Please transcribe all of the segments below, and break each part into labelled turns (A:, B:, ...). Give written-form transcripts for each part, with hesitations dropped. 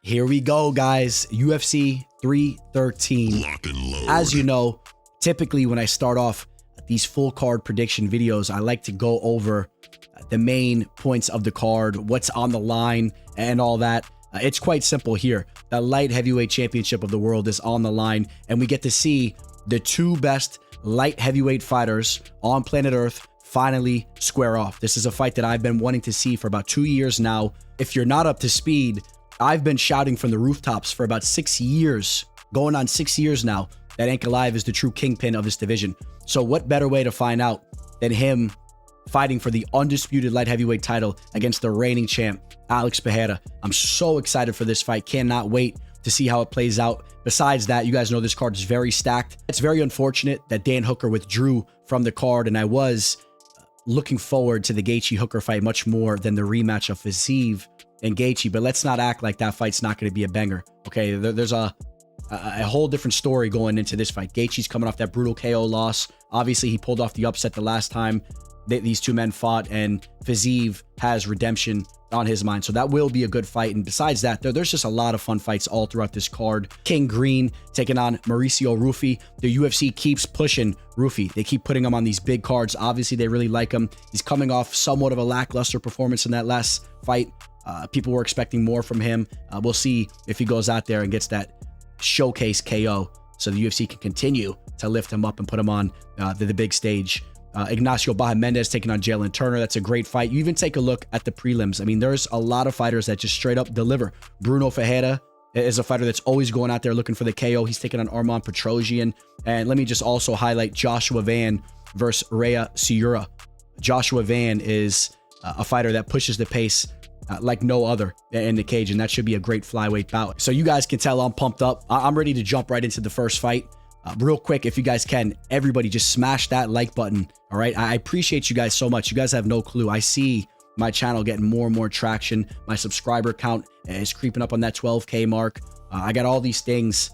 A: Here we go, guys. UFC 313.
B: Lock and load.
A: As you know, typically when I start off these full card prediction videos, I like to go over the main points of the card, what's on the line, and all that. It's quite simple here. The light heavyweight championship of the world is on the line, and we get to see the two best light heavyweight fighters on planet Earth finally square off. This is a fight that I've been wanting to see for about 2 years now. If you're not up to speed, I've been shouting from the rooftops for about 6 years, going on 6 years now, that Ankalaev is the true kingpin of this division. So what better way to find out than him fighting for the undisputed light heavyweight title against the reigning champ, Alex Pereira. I'm so excited for this fight. Cannot wait to see how it plays out. Besides that, you guys know this card is very stacked. It's very unfortunate that Dan Hooker withdrew from the card, and I was looking forward to the Gaethje Hooker fight much more than the rematch of Fiziev and Gaethje, but let's not act like that fight's not going to be a banger. Okay, there's a whole different story going into this fight. Gaethje's coming off that brutal KO loss. Obviously, he pulled off the upset the last time these two men fought, and Fiziev has redemption on his mind. So that will be a good fight. And besides that, there's just a lot of fun fights all throughout this card. King Green taking on Mauricio Ruffy. The UFC keeps pushing Ruffy. They keep putting him on these big cards. Obviously, they really like him. He's coming off somewhat of a lackluster performance in that last fight. People were expecting more from him. We'll see if he goes out there and gets that showcase KO so the UFC can continue to lift him up and put him on the big stage. Ignacio Bahamondes taking on Jalin Turner. That's a great fight. You even take a look at the prelims. I mean, there's a lot of fighters that just straight up deliver. Brunno Ferreira is a fighter that's always going out there looking for the KO. He's taking on Armen Petrosyan. And let me just also highlight Joshua Van versus Rei Tsuruya. Joshua Van is a fighter that pushes the pace like no other in the cage, and that should be a great flyweight bout. So you guys can tell I'm pumped up. I'm ready to jump right into the first fight. Real quick, if you guys can, everybody just smash that like button. All right, I appreciate you guys so much. You guys have no clue. I see my channel getting more and more traction. My subscriber count is creeping up on that 12K mark. I got all these things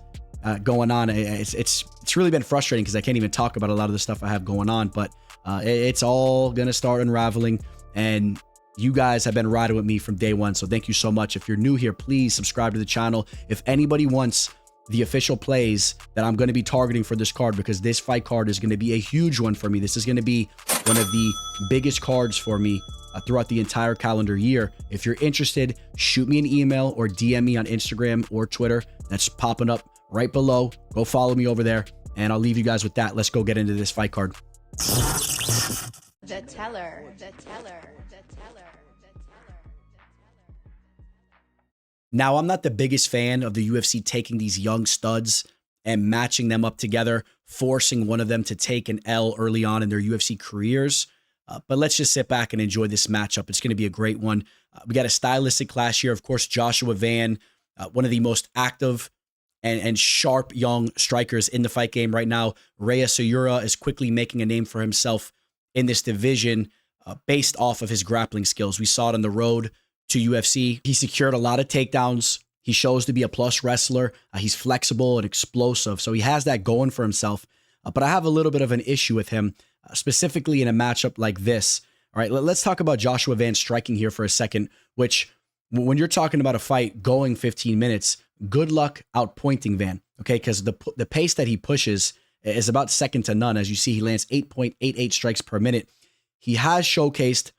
A: going on. It's really been frustrating because I can't even talk about a lot of the stuff I have going on, but it's all gonna start unraveling, and you guys have been riding with me from day one, so thank you so much. If you're new here, please subscribe to the channel. If anybody wants the official plays that I'm going to be targeting for this card, because this fight card is going to be a huge one for me. This is going to be one of the biggest cards for me throughout the entire calendar year. If you're interested, shoot me an email or DM me on Instagram or Twitter. That's popping up right below. Go follow me over there, and I'll leave you guys with that. Let's go get into this fight card.
C: The teller.
A: Now, I'm not the biggest fan of the UFC taking these young studs and matching them up together, forcing one of them to take an L early on in their UFC careers. But let's just sit back and enjoy this matchup. It's going to be a great one. We got a stylistic clash here. Of course, Joshua Van, one of the most active and sharp young strikers in the fight game right now. Rei Tsuruya is quickly making a name for himself in this division based off of his grappling skills. We saw it on the road to UFC. He secured a lot of takedowns. He shows to be a plus wrestler. He's flexible and explosive, so he has that going for himself. But I have a little bit of an issue with him, specifically in a matchup like this. All right, let's talk about Joshua Van striking here for a second, which when you're talking about a fight going 15 minutes, good luck outpointing Van, okay? Because the pace that he pushes is about second to none. As you see, he lands 8.88 strikes per minute. He has showcased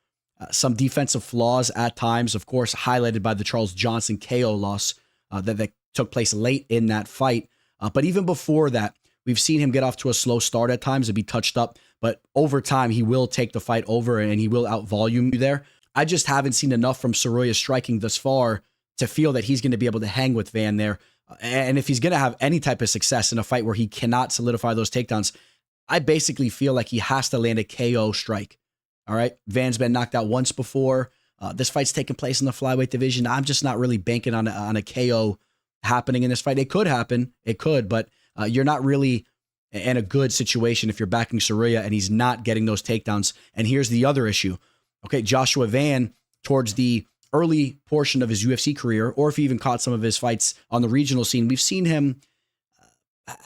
A: some defensive flaws at times, of course, highlighted by the Charles Johnson KO loss that took place late in that fight. But even before that, we've seen him get off to a slow start at times and be touched up. But over time, he will take the fight over and he will outvolume you there. I just haven't seen enough from Tsuruya striking thus far to feel that he's going to be able to hang with Van there. And if he's going to have any type of success in a fight where he cannot solidify those takedowns, I basically feel like he has to land a KO strike. All right, Van's been knocked out once before. This fight's taking place in the flyweight division. I'm just not really banking on a KO happening in this fight. It could happen. It could, but you're not really in a good situation if you're backing Tsuruya and he's not getting those takedowns. And here's the other issue. Okay, Joshua Van, towards the early portion of his UFC career, or if he even caught some of his fights on the regional scene, we've seen him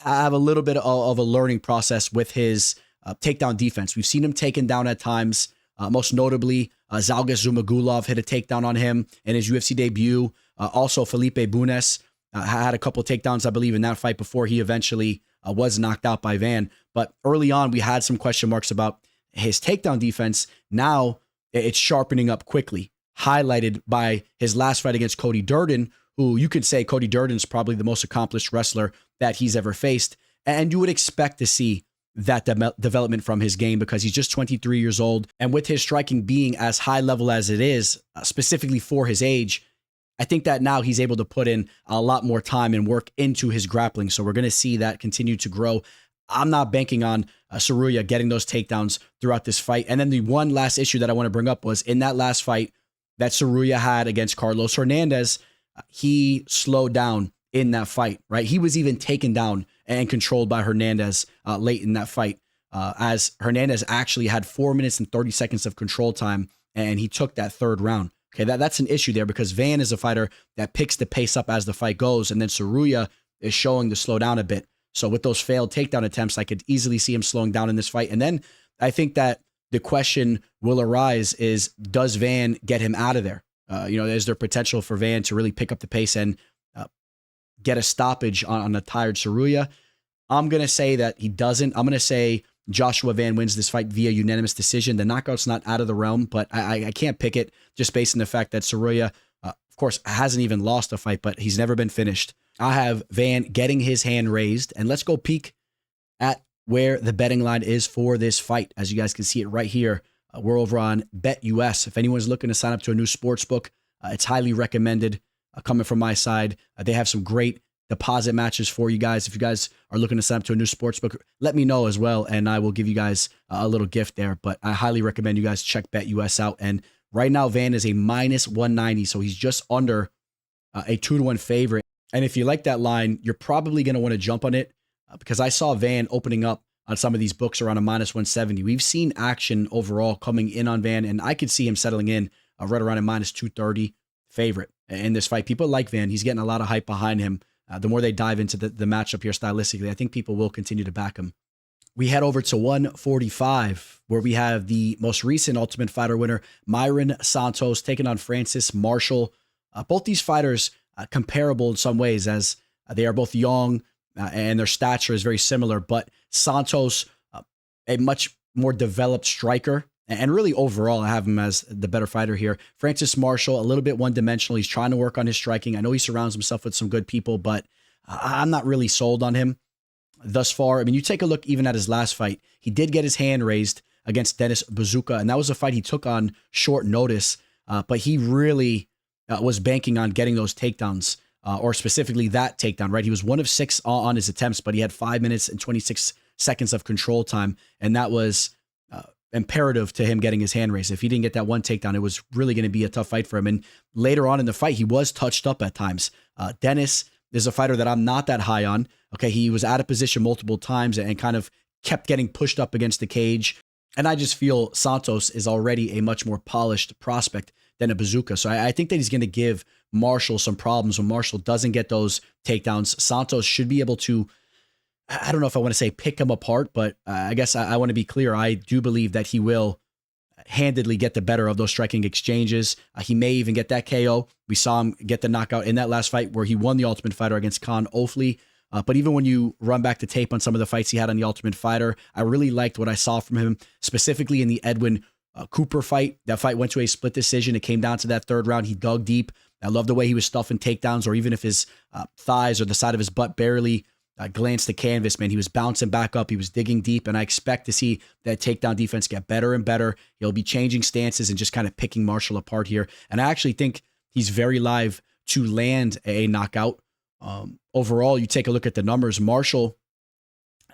A: have a little bit of a learning process with his takedown defense. We've seen him taken down at times. Most notably, Zhalgas Zhumagulov hit a takedown on him in his UFC debut. Also, Felipe Bunes had a couple takedowns, I believe, in that fight before he eventually was knocked out by Van. But early on, we had some question marks about his takedown defense. Now it's sharpening up quickly, highlighted by his last fight against Cody Djorden, who you could say Cody Durden's probably the most accomplished wrestler that he's ever faced. And you would expect to see that development from his game because he's just 23 years old. And with his striking being as high level as it is, specifically for his age, I think that now he's able to put in a lot more time and work into his grappling. So we're going to see that continue to grow. I'm not banking on Tsuruya getting those takedowns throughout this fight. And then the one last issue that I want to bring up was in that last fight that Tsuruya had against Carlos Hernandez, he slowed down in that fight, right? He was even taken down and controlled by Hernandez late in that fight, as Hernandez actually had 4 minutes and 30 seconds of control time, and he took that third round. Okay, that's an issue there because Van is a fighter that picks the pace up as the fight goes, and then Tsuruya is showing to slow down a bit. So with those failed takedown attempts, I could easily see him slowing down in this fight. And then I think that the question will arise is, does Van get him out of there? Is there potential for Van to really pick up the pace and get a stoppage on a tired Tsuruya? I'm going to say that he doesn't. I'm going to say Joshua Van wins this fight via unanimous decision. The knockout's not out of the realm, but I can't pick it just based on the fact that Tsuruya, of course, hasn't even lost a fight, but he's never been finished. I have Van getting his hand raised, and let's go peek at where the betting line is for this fight. As you guys can see it right here, we're over on BetUS. If anyone's looking to sign up to a new sports book, it's highly recommended. Coming from my side, they have some great deposit matches for you guys. If you guys are looking to sign up to a new sports book, let me know as well, and I will give you guys a little gift there. But I highly recommend you guys check BetUS out. And right now, Van is a minus 190, so he's just under a 2-1 favorite. And if you like that line, you're probably going to want to jump on it because I saw Van opening up on some of these books around a minus 170. We've seen action overall coming in on Van, and I could see him settling in right around a minus 230 favorite in this fight. People like Van. He's getting a lot of hype behind him. The more they dive into the matchup here stylistically, I think people will continue to back him. We head over to 145, where we have the most recent Ultimate Fighter winner, Mairon Santos, taking on Francis Marshall. Both these fighters comparable in some ways, as they are both young and their stature is very similar, but Santos, a much more developed striker. And really overall, I have him as the better fighter here. Francis Marshall, a little bit one-dimensional. He's trying to work on his striking. I know he surrounds himself with some good people, but I'm not really sold on him thus far. I mean, you take a look even at his last fight. He did get his hand raised against Dennis Bazooka, and that was a fight he took on short notice, but he really was banking on getting those takedowns, or specifically that takedown, right? He was 1 of 6 on his attempts, but he had 5 minutes and 26 seconds of control time, and that was imperative to him getting his hand raised. If he didn't get that one takedown, it was really going to be a tough fight for him. And later on in the fight, he was touched up at times. Dennis is a fighter that I'm not that high on. Okay, he was out of position multiple times and kind of kept getting pushed up against the cage. And I just feel Santos is already a much more polished prospect than a Bazooka. So I think that he's going to give Marshall some problems. When Marshall doesn't get those takedowns, Santos should be able to, I don't know if I want to say pick him apart, but I guess I want to be clear. I do believe that he will handedly get the better of those striking exchanges. He may even get that KO. We saw him get the knockout in that last fight where he won the Ultimate Fighter against Khan Ofli. But even when you run back the tape on some of the fights he had on the Ultimate Fighter, I really liked what I saw from him, specifically in the Edwin Cooper fight. That fight went to a split decision. It came down to that third round. He dug deep. I love the way he was stuffing takedowns, or even if his thighs or the side of his butt barely glanced the canvas, man, he was bouncing back up. He was digging deep, and I expect to see that takedown defense get better and better. He'll be changing stances and just kind of picking Marshall apart here. And I actually think he's very live to land a knockout. Overall, you take a look at the numbers. Marshall,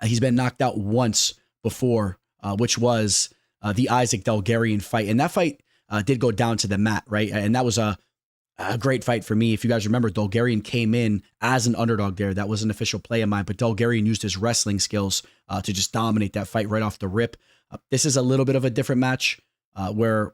A: he's been knocked out once before, which was the Isaac Delgarian fight. And that fight did go down to the mat, right? And that was a great fight for me. If you guys remember, Delgarian came in as an underdog there. That was an official play of mine, but Delgarian used his wrestling skills to just dominate that fight right off the rip. This is a little bit of a different match where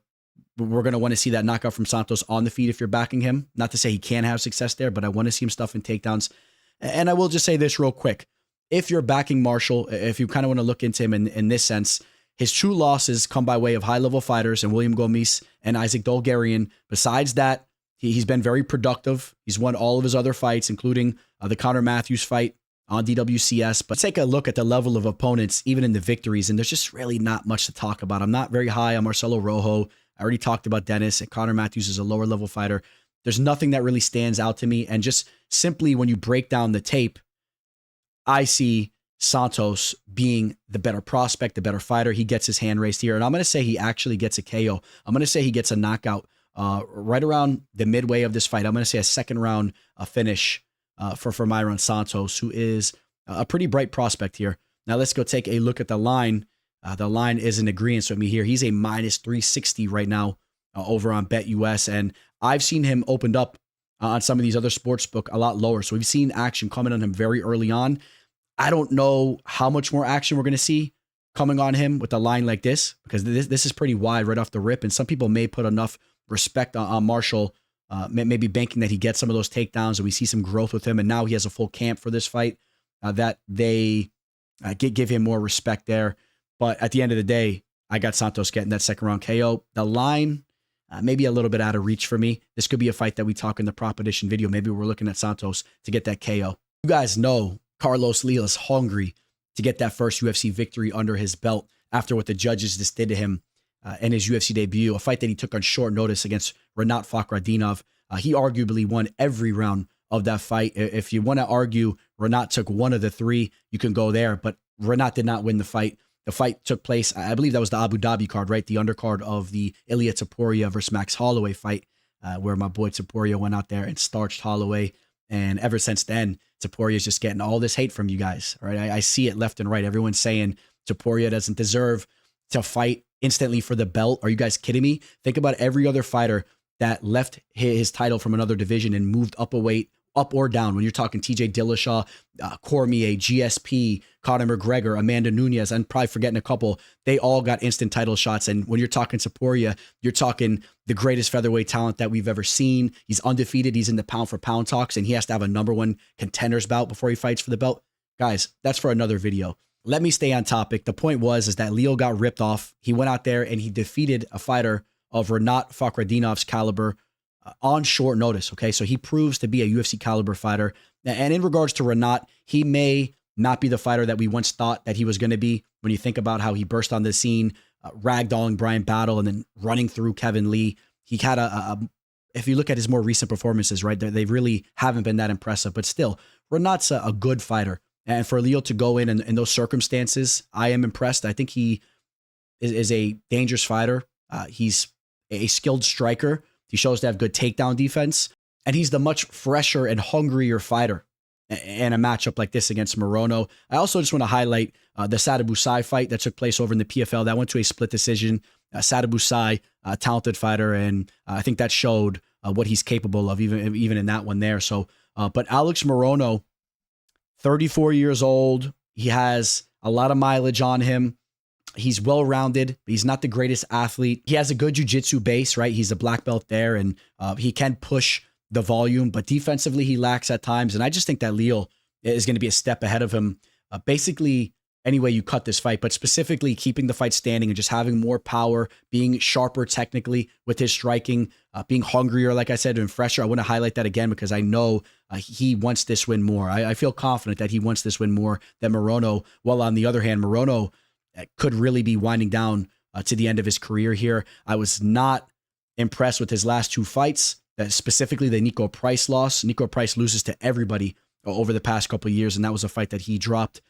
A: we're going to want to see that knockout from Santos on the feet if you're backing him. Not to say he can't have success there, but I want to see him stuffing takedowns. And I will just say this real quick. If you're backing Marshall, if you kind of want to look into him in this sense, his true losses come by way of high-level fighters and William Gomis and Isaac Dolgarian. Besides that, He's been very productive. He's won all of his other fights, including the Conor Matthews fight on DWCS. But take a look at the level of opponents, even in the victories, and there's just really not much to talk about. I'm not very high on Marcelo Rojo. I already talked about Dennis, and Conor Matthews is a lower level fighter. There's nothing that really stands out to me. And just simply when you break down the tape, I see Santos being the better prospect, the better fighter. He gets his hand raised here. And I'm going to say he actually gets a KO. I'm going to say he gets a knockout right around the midway of this fight. I'm going to say a second round finish for Mairon Santos, who is a pretty bright prospect here. Now let's go take a look at the line. The line is in agreement with me here. He's a minus 360 right now over on BetUS. And I've seen him opened up on some of these other sportsbook a lot lower. So we've seen action coming on him very early on. I don't know how much more action we're going to see coming on him with a line like this, because this is pretty wide right off the rip. And some people may put enough respect on Marshall, maybe banking that he gets some of those takedowns and we see some growth with him. And now he has a full camp for this fight, that they give him more respect there. But at the end of the day, I got Santos getting that second round KO. The line, maybe a little bit out of reach for me. This could be a fight that we talk in the Prop Edition video. Maybe we're looking at Santos to get that KO. You guys know Carlos Leal is hungry to get that first UFC victory under his belt after what the judges just did to him in his UFC debut, a fight that he took on short notice against Rinat Fakhretdinov. He arguably won every round of that fight. If you want to argue Rinat took one of the three, you can go there, but Rinat did not win the fight. The fight took place, I believe that was the Abu Dhabi card, right? The undercard of the Ilia Topuria versus Max Holloway fight, where my boy Topuria went out there and starched Holloway. And ever since then, Topuria is just getting all this hate from you guys, right? I see it left and right. Everyone's saying Topuria doesn't deserve to fight instantly for the belt. Are you guys kidding me? Think about every other fighter that left his title from another division and moved up a weight, up or down. When you're talking TJ Dillashaw, Cormier, GSP, Conor McGregor, Amanda Nunes, and probably forgetting a couple, they all got instant title shots. And when you're talking Topuria, you're talking the greatest featherweight talent that we've ever seen. He's undefeated. He's in the pound for pound talks, and he has to have a #1 contenders bout before he fights for the belt. Guys, that's for another video. Let me stay on topic. The point was that Leo got ripped off. He went out there and he defeated a fighter of Rinat Fakhretdinov's caliber on short notice. Okay, so he proves to be a UFC caliber fighter. And in regards to Rinat, he may not be the fighter that we once thought that he was going to be. When you think about how he burst on the scene, ragdolling Brian Battle and then running through Kevin Lee, he had if you look at his more recent performances, right, they really haven't been that impressive. But still, Rinat's a good fighter. And for Leo to go in those circumstances, I am impressed. I think he is a dangerous fighter. He's a skilled striker. He shows to have good takedown defense. And he's the much fresher and hungrier fighter in a matchup like this against Morono. I also just want to highlight the Sadibou fight that took place over in the PFL. That went to a split decision. Sadibou, a talented fighter, and I think that showed what he's capable of, even in that one there. So, but Alex Morono, 34 years old. He has a lot of mileage on him. He's well-rounded, but he's not the greatest athlete. He has a good jiu-jitsu base, right? He's a black belt there, and he can push the volume, but defensively he lacks at times. And I just think that Leal is going to be a step ahead of him, basically any way you cut this fight, but specifically keeping the fight standing and just having more power, being sharper technically with his striking, being hungrier, like I said, and fresher. I want to highlight that again because I know he wants this win more. I feel confident that he wants this win more than Morono. While on the other hand, Morono could really be winding down to the end of his career here. I was not impressed with his last two fights, specifically the Nico Price loss. Nico Price loses to everybody over the past couple of years, and that was a fight that he dropped.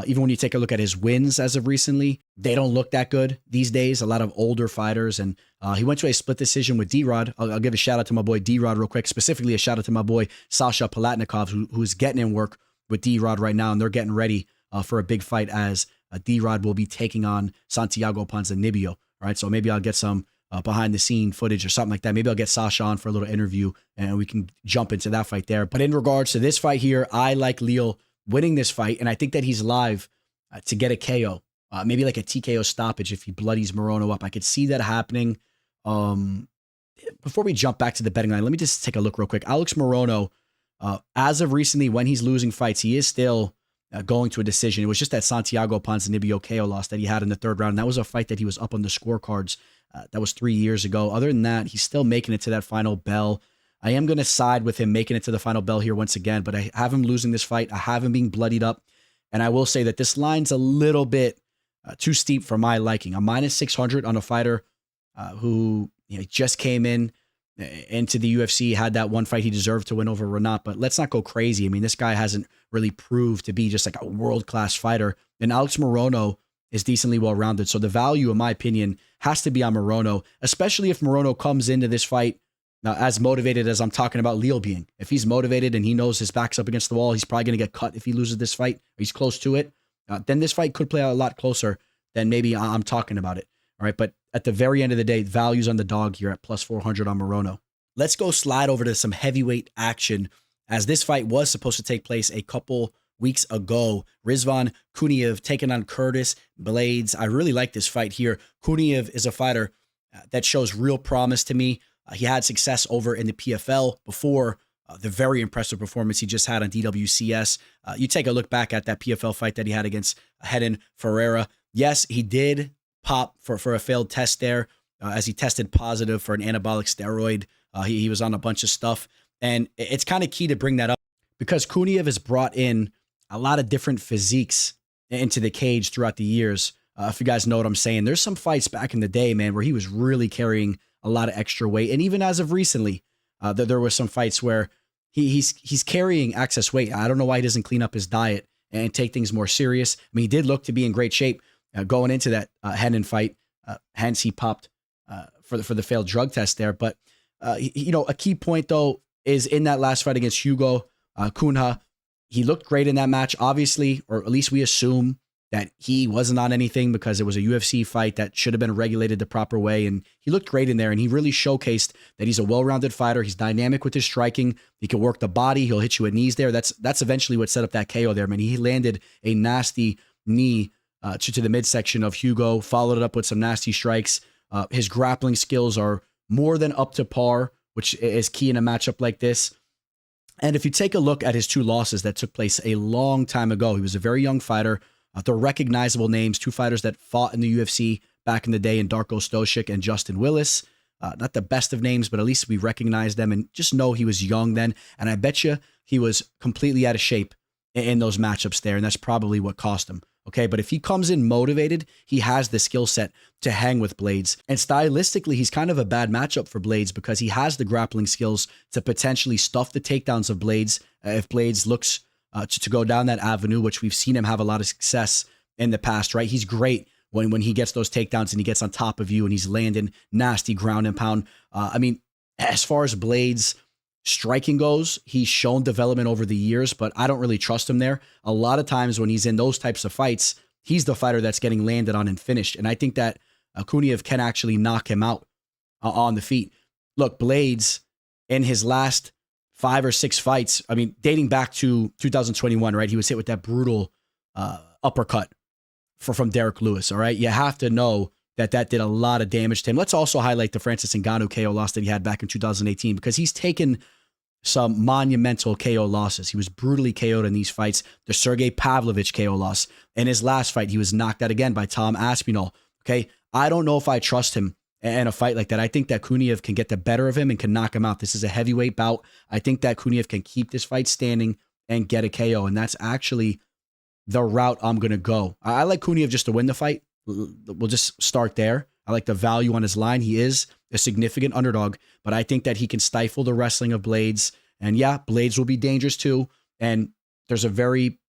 A: Even when you take a look at his wins as of recently, they don't look that good these days. A lot of older fighters, and he went to a split decision with D-Rod. I'll give a shout out to my boy D-Rod real quick, specifically a shout out to my boy Sasha Palatnikov, who's getting in work with D-Rod right now, and they're getting ready for a big fight as D-Rod will be taking on Santiago Ponzinibbio. All right, so maybe I'll get some behind the scene footage or something like that. Maybe I'll get Sasha on for a little interview and we can jump into that fight there. But in regards to this fight here, I like Leal winning this fight, and I think that he's live to get a KO, maybe like a TKO stoppage if he bloodies Morono up. I could see that happening. Before we jump back to the betting line, let me just take a look real quick. Alex Morono, as of recently, when he's losing fights, he is still going to a decision. It was just that Santiago Ponzinibbio KO loss that he had in the third round. And that was a fight that he was up on the scorecards. That was 3 years ago. Other than that, he's still making it to that final bell. I am going to side with him making it to the final bell here once again, but I have him losing this fight. I have him being bloodied up. And I will say that this line's a little bit too steep for my liking. A minus 600 on a fighter who just came into the UFC, had that one fight he deserved to win over Renat, but let's not go crazy. I mean, this guy hasn't really proved to be just like a world-class fighter. And Alex Morono is decently well-rounded. So the value, in my opinion, has to be on Morono, especially if Morono comes into this fight as motivated as I'm talking about Leal being. If he's motivated and he knows his back's up against the wall, he's probably going to get cut if he loses this fight, or he's close to it, then this fight could play out a lot closer than maybe I'm talking about it. All right, but at the very end of the day, value's on the dog here at plus 400 on Morono. Let's go slide over to some heavyweight action, as this fight was supposed to take place a couple weeks ago. Rizvan Kuniev taking on Curtis Blaydes. I really like this fight here. Kuniev is a fighter that shows real promise to me. He had success over in the PFL before the very impressive performance he just had on DWCS. You take a look back at that PFL fight that he had against Ferreira. Yes, he did pop for a failed test there as he tested positive for an anabolic steroid. He was on a bunch of stuff. And it's kind of key to bring that up because Kuniev has brought in a lot of different physiques into the cage throughout the years. If you guys know what I'm saying, there's some fights back in the day, man, where he was really carrying a lot of extra weight. And even as of recently, there was some fights where he's carrying excess weight. I don't know why he doesn't clean up his diet and take things more serious. I mean, he did look to be in great shape going into that Henan fight. Hence, he popped for the failed drug test there. But, a key point, though, is in that last fight against Hugo Cunha, he looked great in that match, obviously, or at least we assume that he wasn't on anything because it was a UFC fight that should have been regulated the proper way. And he looked great in there, and he really showcased that he's a well-rounded fighter. He's dynamic with his striking. He can work the body. He'll hit you at knees there. That's eventually what set up that KO there. I mean, he landed a nasty knee to the midsection of Hugo, followed it up with some nasty strikes. His grappling skills are more than up to par, which is key in a matchup like this. And if you take a look at his two losses that took place a long time ago, he was a very young fighter. They're recognizable names, two fighters that fought in the UFC back in the day in Darko Stoshik and Justin Willis. Not the best of names, but at least we recognize them and just know he was young then. And I bet you he was completely out of shape in those matchups there. And that's probably what cost him. Okay, but if he comes in motivated, he has the skill set to hang with Blaydes. And stylistically, he's kind of a bad matchup for Blaydes because he has the grappling skills to potentially stuff the takedowns of Blaydes if Blaydes looks to go down that avenue, which we've seen him have a lot of success in the past, right? He's great when he gets those takedowns and he gets on top of you and he's landing nasty ground and pound. I mean, as far as Blaydes' striking goes, he's shown development over the years, but I don't really trust him there. A lot of times when he's in those types of fights, he's the fighter that's getting landed on and finished. And I think that Kuniev can actually knock him out on the feet. Look, Blaydes, in his last 5 or 6 fights, I mean, dating back to 2021, right? He was hit with that brutal uppercut from Derek Lewis, all right? You have to know that did a lot of damage to him. Let's also highlight the Francis Ngannou KO loss that he had back in 2018 because he's taken some monumental KO losses. He was brutally KO'd in these fights. The Sergey Pavlovich KO loss. In his last fight, he was knocked out again by Tom Aspinall. Okay, I don't know if I trust him in a fight like that. I think that Kuniev can get the better of him and can knock him out. This is a heavyweight bout. I think that Kuniev can keep this fight standing and get a KO, and that's actually the route I'm going to go. I like Kuniev just to win the fight. We'll just start there. I like the value on his line. He is a significant underdog, but I think that he can stifle the wrestling of Blaydes. And yeah, Blaydes will be dangerous too. And there's a very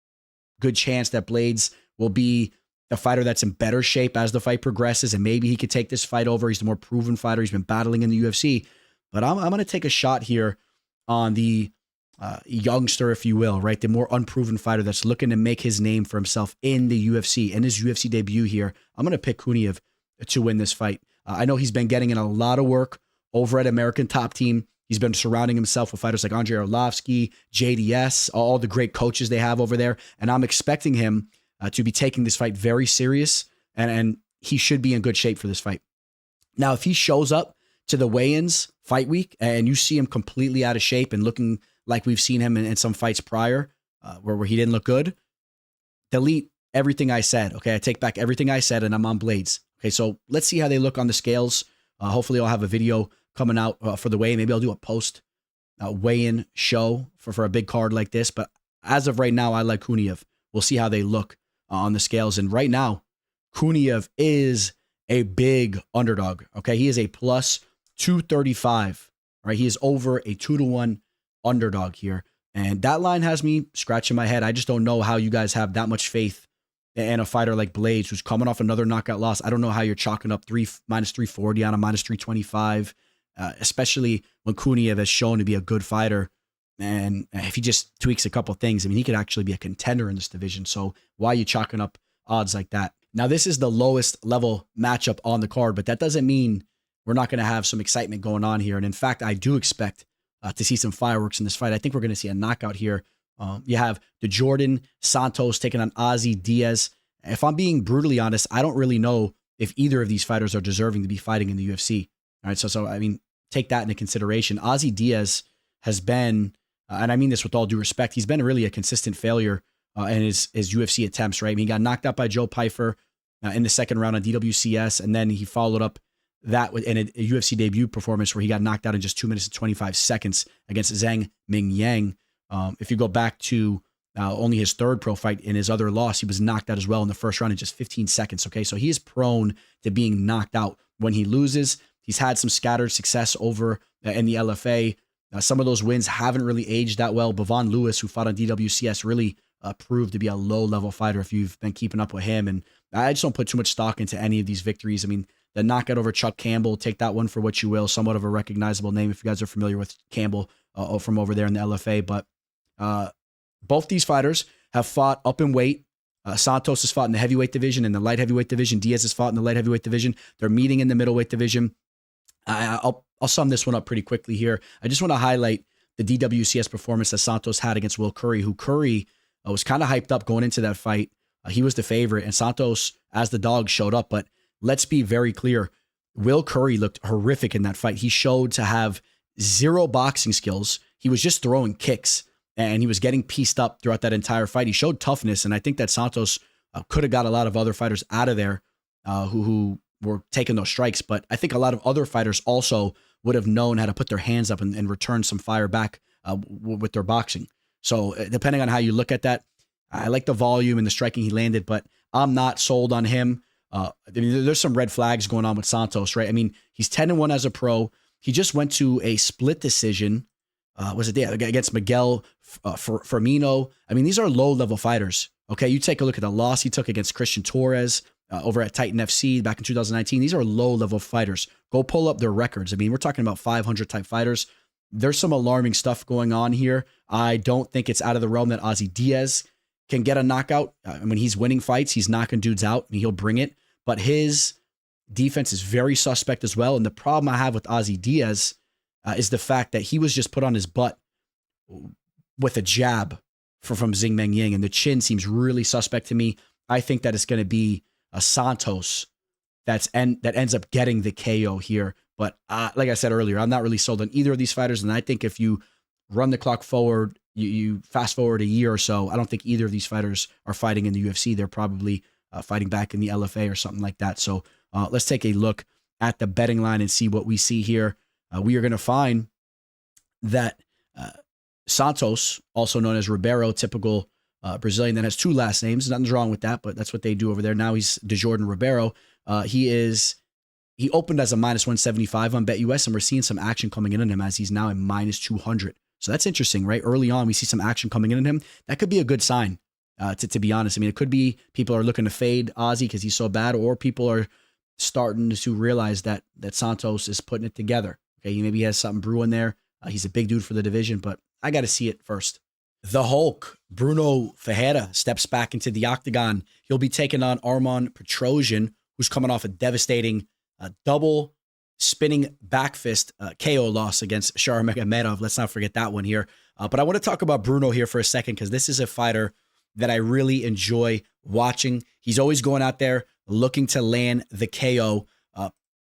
A: good chance that Blaydes will be the fighter that's in better shape as the fight progresses. And maybe he could take this fight over. He's the more proven fighter. He's been battling in the UFC. But I'm going to take a shot here on the youngster, if you will, right? The more unproven fighter that's looking to make his name for himself in the UFC, in his UFC debut here. I'm going to pick Kuniev to win this fight. I know he's been getting in a lot of work over at American Top Team. He's been surrounding himself with fighters like Andrei Arlovsky, JDS, all the great coaches they have over there. And I'm expecting him to be taking this fight very serious, and he should be in good shape for this fight. Now, if he shows up to the weigh-ins fight week and you see him completely out of shape and looking like we've seen him in some fights prior where he didn't look good, delete everything I said. Okay, I take back everything I said, and I'm on Blaydes. Okay, so let's see how they look on the scales. Hopefully I'll have a video coming out for the weigh. Maybe I'll do a post weigh-in show for a big card like this. But as of right now, I like Kuniev. We'll see how they look on the scales. And right now, Kuniev is a big underdog. Okay, he is a plus 235. Right, he is over a 2-to-1 underdog here, and that line has me scratching my head. I just don't know how you guys have that much faith in a fighter like Blaydes, who's coming off another knockout loss. I don't know how you're chalking up minus 340 on a minus 325, especially when Kuniev has shown to be a good fighter. And if he just tweaks a couple things, I mean, he could actually be a contender in this division. So why are you chalking up odds like that? Now, this is the lowest level matchup on the card, but that doesn't mean we're not going to have some excitement going on here. And in fact, I do expect to see some fireworks in this fight. I think we're going to see a knockout here. You have the Djorden Santos taking on Ozzy Diaz. If I'm being brutally honest, I don't really know if either of these fighters are deserving to be fighting in the UFC. All right, so I mean, take that into consideration. Ozzy Diaz has been, and I mean this with all due respect, he's been really a consistent failure in his UFC attempts, right? I mean, he got knocked out by Joe Pyfer in the second round on DWCS, and then he followed up that in a UFC debut performance where he got knocked out in just 2 minutes and 25 seconds against Zhang Ming Yang. If you go back to only his third pro fight in his other loss, he was knocked out as well in the first round in just 15 seconds. Okay, so he is prone to being knocked out when he loses. He's had some scattered success over in the LFA. Some of those wins haven't really aged that well. Bavon Lewis, who fought on DWCS, really proved to be a low-level fighter if you've been keeping up with him. And I just don't put too much stock into any of these victories. I mean, the knockout over Chuck Campbell, take that one for what you will. Somewhat of a recognizable name if you guys are familiar with Campbell from over there in the LFA. But both these fighters have fought up in weight. Santos has fought in the heavyweight division and the light heavyweight division. Diaz has fought in the light heavyweight division. They're meeting in the middleweight division. I'll sum this one up pretty quickly here. I just want to highlight the DWCS performance that Santos had against Will Curry, who Curry was kind of hyped up going into that fight. He was the favorite, and Santos, as the dog, showed up. But let's be very clear. Will Curry looked horrific in that fight. He showed to have zero boxing skills. He was just throwing kicks, and he was getting pieced up throughout that entire fight. He showed toughness, and I think that Santos could have got a lot of other fighters out of there who were taking those strikes. But I think a lot of other fighters also would have known how to put their hands up and return some fire back with their boxing. So depending on how you look at that, I like the volume and the striking he landed, but I'm not sold on him. I mean, there's some red flags going on with Santos, right? I mean, he's 10-1 as a pro. He just went to a split decision. Against Miguel Firmino? I mean, these are low-level fighters. Okay, you take a look at the loss he took against Christian Torres over at Titan FC back in 2019. These are low-level fighters. Go pull up their records. I mean, we're talking about 500-type fighters. There's some alarming stuff going on here. I don't think it's out of the realm that Ozzy Diaz can get a knockout. When he's winning fights, he's knocking dudes out. I mean, he'll bring it. But his defense is very suspect as well. And the problem I have with Ozzy Diaz is the fact that he was just put on his butt with a jab from Zhang Meng Yang, and the chin seems really suspect to me. I think that it's going to be a Santos that ends up getting the KO here. But like I said earlier, I'm not really sold on either of these fighters, and I think if you run the clock forward, you fast forward a year or so, I don't think either of these fighters are fighting in the UFC. They're probably fighting back in the LFA or something like that. So let's take a look at the betting line and see what we see here. We are going to find that Santos, also known as Ribeiro, typical Brazilian that has two last names. Nothing's wrong with that, but that's what they do over there. Now he's Djorden Ribeiro. He opened as a minus 175 on BetUS, and we're seeing some action coming in on him as he's now a minus 200. So that's interesting, right? Early on, we see some action coming in on him. That could be a good sign, to be honest. I mean, it could be people are looking to fade Ozzy because he's so bad, or people are starting to realize that Santos is putting it together. Okay, maybe he has something brewing there. He's a big dude for the division, but I got to see it first. The Hulk, Bruno Ferreira, steps back into the octagon. He'll be taking on Armen Petrosyan, who's coming off a devastating double spinning back fist KO loss against Magomed. Let's not forget that one here. But I want to talk about Bruno here for a second, because this is a fighter that I really enjoy watching. He's always going out there looking to land the KO.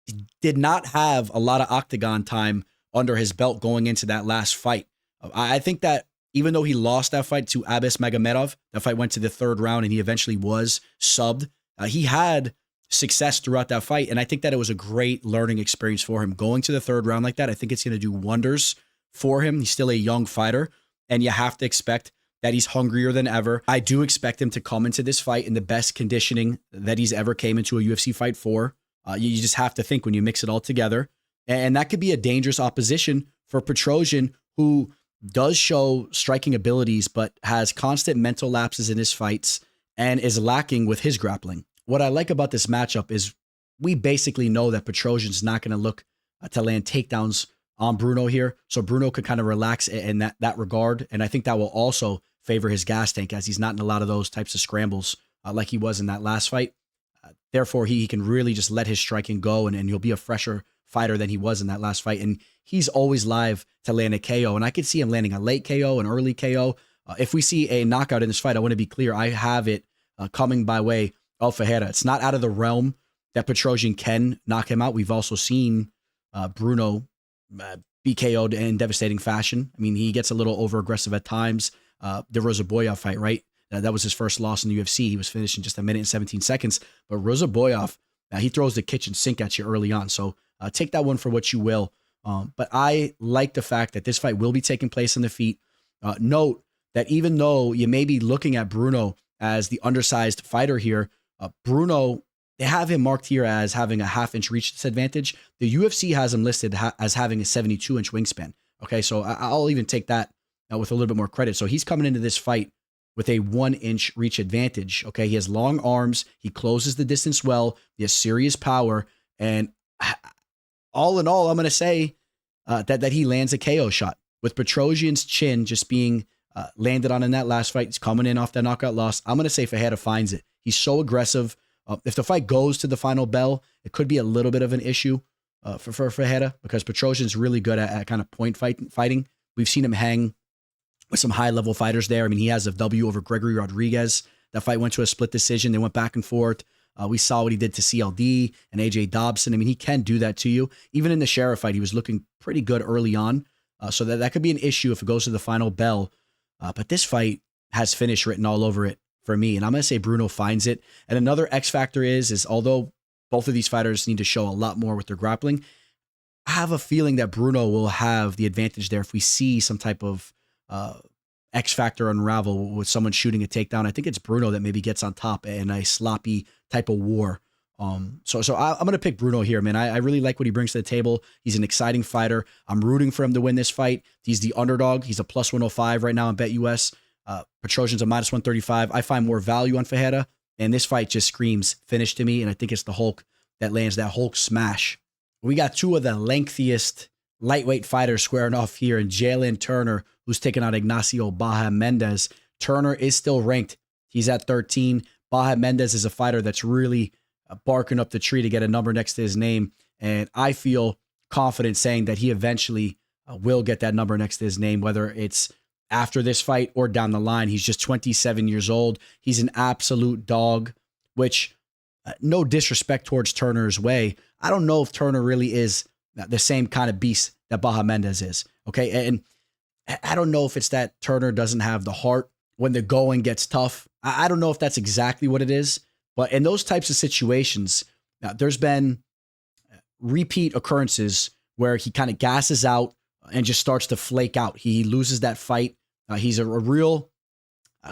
A: He did not have a lot of octagon time under his belt going into that last fight. I think that even though he lost that fight to Abis Magomedov, that fight went to the third round and he eventually was subbed. He had success throughout that fight, and I think that it was a great learning experience for him going to the third round like that. I think it's going to do wonders for him. He's still a young fighter, and you have to expect that he's hungrier than ever. I do expect him to come into this fight in the best conditioning that he's ever came into a UFC fight for. You just have to think when you mix it all together. And that could be a dangerous opposition for Petrosyan, who does show striking abilities, but has constant mental lapses in his fights and is lacking with his grappling. What I like about this matchup is we basically know that Petrosyan's not going to look to land takedowns on Brunno here. So Brunno could kind of relax in that regard. And I think that will also favor his gas tank, as he's not in a lot of those types of scrambles like he was in that last fight. Therefore, he can really just let his striking go, and he'll be a fresher fighter than he was in that last fight. And he's always live to land a KO. And I could see him landing a late KO, an early KO. If we see a knockout in this fight, I want to be clear, I have it coming by way of Ferreira. It's not out of the realm that Petrosyan can knock him out. We've also seen Brunno be KO'd in devastating fashion. I mean, he gets a little over-aggressive at times. The Rozaboyev fight, right? That was his first loss in the UFC. He was finished in just a minute and 17 seconds. But Rozaboyev, he throws the kitchen sink at you early on. So take that one for what you will. But I like the fact that this fight will be taking place on the feet. Note that even though you may be looking at Brunno as the undersized fighter here, Brunno, they have him marked here as having a half-inch reach disadvantage. The UFC has him listed as having a 72-inch wingspan. Okay, so I'll even take that with a little bit more credit. So he's coming into this fight with a 1-inch reach advantage. Okay, he has long arms. He closes the distance well. He has serious power. And all in all, I'm going to say that he lands a KO shot. With Petrosyan's chin just being landed on in that last fight, he's coming in off that knockout loss. I'm going to say Ferreira finds it. He's so aggressive. If the fight goes to the final bell, it could be a little bit of an issue for Ferreira, because Petrosyan's really good at kind of point fighting. We've seen him hang with some high-level fighters there. I mean, he has a W over Gregory Rodriguez. That fight went to a split decision. They went back and forth. We saw what he did to CLD and AJ Dobson. I mean, he can do that to you. Even in the Sheriff fight, he was looking pretty good early on. So that could be an issue if it goes to the final bell. But this fight has finish written all over it for me. And I'm going to say Brunno finds it. And another X factor is although both of these fighters need to show a lot more with their grappling, I have a feeling that Brunno will have the advantage there if we see some type of X factor unravel with someone shooting a takedown. I think it's Brunno that maybe gets on top in a sloppy type of war. So I'm going to pick Brunno here, man. I really like what he brings to the table. He's an exciting fighter. I'm rooting for him to win this fight. He's the underdog. He's a plus 105 right now on BetUS. Petrosyan's a minus 135. I find more value on Ferreira, and this fight just screams finish to me, and I think it's the Hulk that lands that Hulk smash. We got two of the lengthiest lightweight fighters squaring off here, and Jalin Turner, who's taking out Ignacio Bahamondes. Turner is still ranked. He's at 13. Bahamondes is a fighter that's really barking up the tree to get a number next to his name, and I feel confident saying that he eventually will get that number next to his name, whether it's after this fight or down the line. He's just 27 years old. He's an absolute dog, which no disrespect towards Turner's way. I don't know if Turner really is the same kind of beast that Bahamondes is. Okay. And I don't know if it's that Turner doesn't have the heart when the going gets tough. I don't know if that's exactly what it is, but in those types of situations, there's been repeat occurrences where he kind of gasses out and just starts to flake out. He loses that fight. He's a real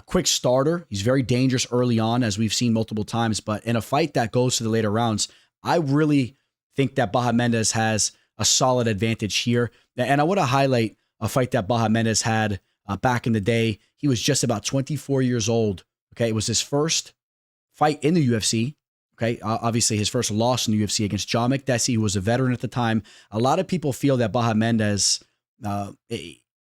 A: quick starter. He's very dangerous early on, as we've seen multiple times. But in a fight that goes to the later rounds, I really think that Bahamondes has a solid advantage here. And I want to highlight a fight that Bahamondes had back in the day. He was just about 24 years old. Okay, it was his first fight in the UFC. Okay, obviously his first loss in the UFC against John McDessie, who was a veteran at the time. A lot of people feel that Bahamondes,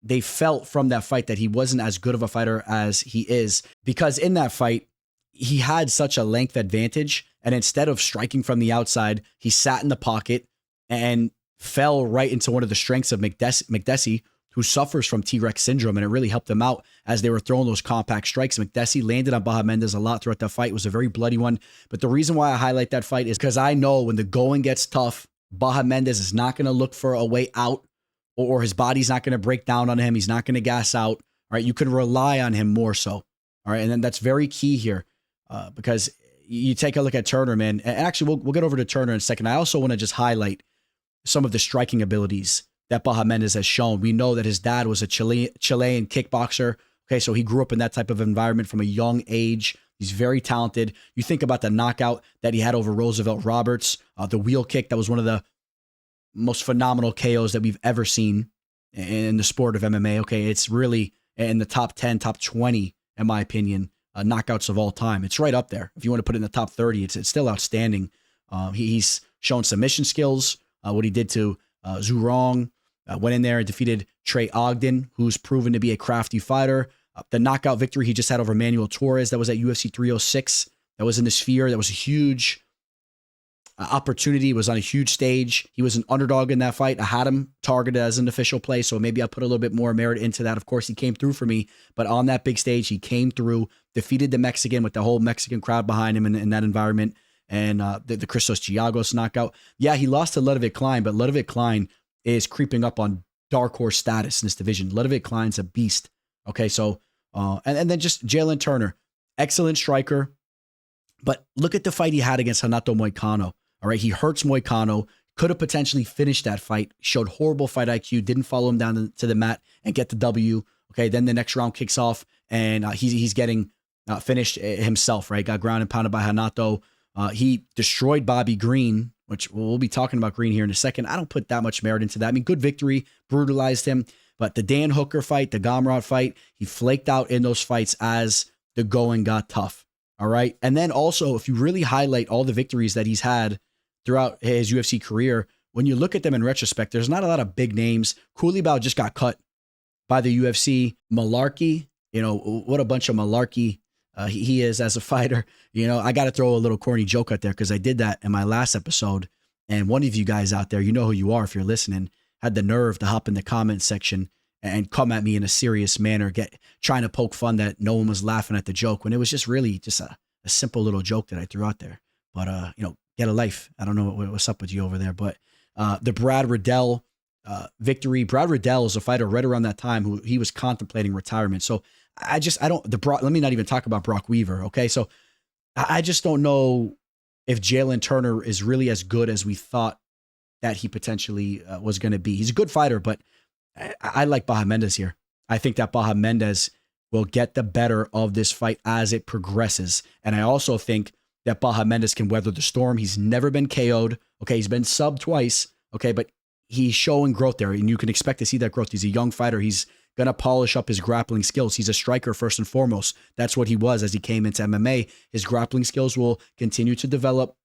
A: they felt from that fight that he wasn't as good of a fighter as he is, because in that fight, he had such a length advantage. And instead of striking from the outside, he sat in the pocket and fell right into one of the strengths of McDessie, who suffers from T-Rex syndrome. And it really helped him out as they were throwing those compact strikes. McDessie landed on Bahamondes a lot throughout that fight. It was a very bloody one. But the reason why I highlight that fight is because I know when the going gets tough, Bahamondes is not going to look for a way out, or his body's not going to break down on him. He's not going to gas out. All right, you can rely on him more so. All right, and then that's very key here because you take a look at Turner, man. And actually, we'll get over to Turner in a second. I also want to just highlight some of the striking abilities that Bahamondes has shown. We know that his dad was a Chilean kickboxer. Okay, so he grew up in that type of environment from a young age. He's very talented. You think about the knockout that he had over Roosevelt Roberts, the wheel kick that was one of the most phenomenal KOs that we've ever seen in the sport of MMA. Okay, it's really in the top 10, top 20, in my opinion, knockouts of all time. It's right up there. If you want to put it in the top 30, it's still outstanding. He's shown submission skills. What he did to Zurong, went in there and defeated Trey Ogden, who's proven to be a crafty fighter. The knockout victory he just had over Manuel Torres, that was at UFC 306. That was in the Sphere. That was a huge opportunity. It was on a huge stage. He was an underdog in that fight. I had him targeted as an official play, so maybe I put a little bit more merit into that. Of course, he came through for me, but on that big stage, he came through, defeated the Mexican with the whole Mexican crowd behind him in that environment, and the Christos Giagos knockout. Yeah, he lost to Ludovic Klein, but Ludovic Klein is creeping up on dark horse status in this division. Ludovic Klein's a beast. Okay, so, and then just Jalin Turner, excellent striker, but look at the fight he had against Renato Moicano. All right, he hurts Moicano, could have potentially finished that fight, showed horrible fight IQ, didn't follow him down to the mat and get the W. Okay, then the next round kicks off, and he's getting finished himself, right? Got ground and pounded by Renato. He destroyed Bobby Green, which we'll be talking about Green here in a second. I don't put that much merit into that. I mean, good victory, brutalized him. But the Dan Hooker fight, the Gamrot fight, he flaked out in those fights as the going got tough. All right. And then also, if you really highlight all the victories that he's had throughout his UFC career, when you look at them in retrospect, there's not a lot of big names. Koulibaly just got cut by the UFC. Malarkey, what a bunch of malarkey he is as a fighter. I got to throw a little corny joke out there because I did that in my last episode. And one of you guys out there, you know who you are if you're listening, had the nerve to hop in the comment section and come at me in a serious manner, trying to poke fun that no one was laughing at the joke when it was just really just a simple little joke that I threw out there. But, get a life. I don't know what's up with you over there. But the Brad Riddell victory. Brad Riddell is a fighter right around that time who he was contemplating retirement. So let me not even talk about Brock Weaver. Okay. So I just don't know if Jalin Turner is really as good as we thought that he potentially was going to be. He's a good fighter, but I like Bahamondes here. I think that Bahamondes will get the better of this fight as it progresses. And I also think that Bahamondes can weather the storm. He's never been KO'd. Okay, he's been subbed twice. Okay, but he's showing growth there, and you can expect to see that growth. He's a young fighter. He's going to polish up his grappling skills. He's a striker first and foremost. That's what he was as he came into MMA. His grappling skills will continue to develop.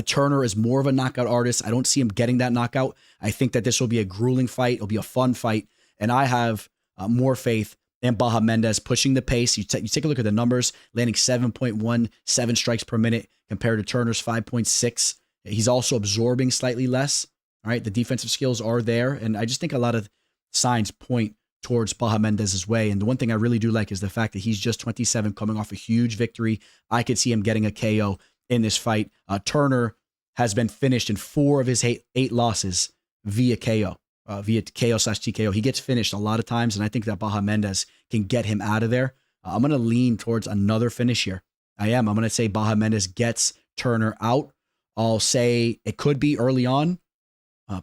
A: Turner is more of a knockout artist. I don't see him getting that knockout. I think that this will be a grueling fight. It'll be a fun fight. And I have more faith in Bahamondes pushing the pace. You take a look at the numbers, landing 7.17 strikes per minute compared to Turner's 5.6. He's also absorbing slightly less. All right. The defensive skills are there. And I just think a lot of signs point towards Bahamondes' way. And the one thing I really do like is the fact that he's just 27, coming off a huge victory. I could see him getting a KO in this fight. Turner has been finished in 4 of his 8 losses via KO, via KO/TKO. He gets finished a lot of times, and I think that Bahamondes can get him out of there. I'm going to lean towards another finish here. I'm going to say Bahamondes gets Turner out. I'll say it could be early on,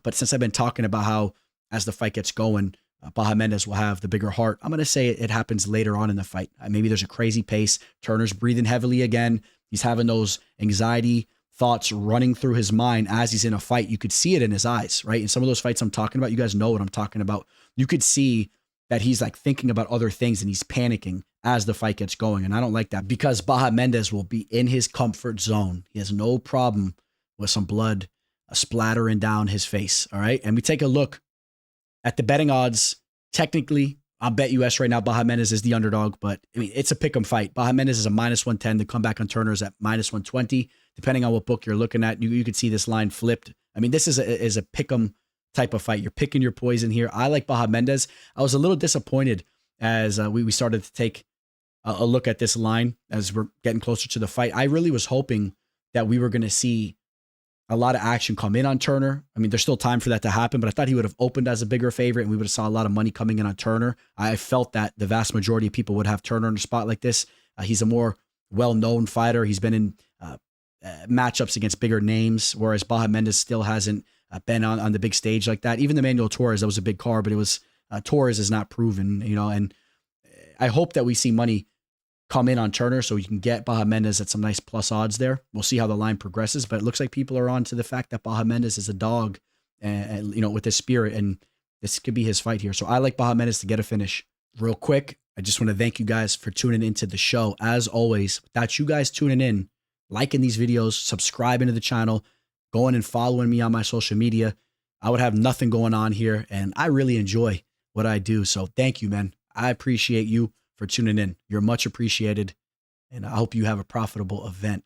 A: but since I've been talking about how as the fight gets going, Bahamondes will have the bigger heart, I'm going to say it happens later on in the fight. Maybe there's a crazy pace. Turner's breathing heavily again. He's having those anxiety thoughts running through his mind as he's in a fight. You could see it in his eyes, right? In some of those fights I'm talking about, you guys know what I'm talking about. You could see that he's like thinking about other things and he's panicking as the fight gets going. And I don't like that because Bahamondes will be in his comfort zone. He has no problem with some blood splattering down his face. All right. And we take a look at the betting odds. Technically, I'll bet US right now Bahamondes is the underdog, but I mean, it's a pick'em fight. Bahamondes is a -110. The comeback on Turner is at -120. Depending on what book you're looking at, you could see this line flipped. I mean, this is a pick'em type of fight. You're picking your poison here. I like Bahamondes. I was a little disappointed as we started to take a look at this line as we're getting closer to the fight. I really was hoping that we were going to see a lot of action come in on Turner. I mean, there's still time for that to happen, but I thought he would have opened as a bigger favorite and we would have saw a lot of money coming in on Turner. I felt that the vast majority of people would have Turner in a spot like this. He's a more well-known fighter. He's been in matchups against bigger names, whereas Bahamondes still hasn't been on the big stage like that. Even the Manuel Torres, that was a big card, but it was Torres is not proven, and I hope that we see money come in on Turner so you can get Bahamondes at some nice plus odds there. We'll see how the line progresses, but it looks like people are on to the fact that Bahamondes is a dog, and with his spirit, and this could be his fight here. So I like Bahamondes to get a finish. Real quick, I just want to thank you guys for tuning into the show. As always, without you guys tuning in, liking these videos, subscribing to the channel, going and following me on my social media, I would have nothing going on here, and I really enjoy what I do. So thank you, man. I appreciate you for tuning in. You're much appreciated, and I hope you have a profitable event.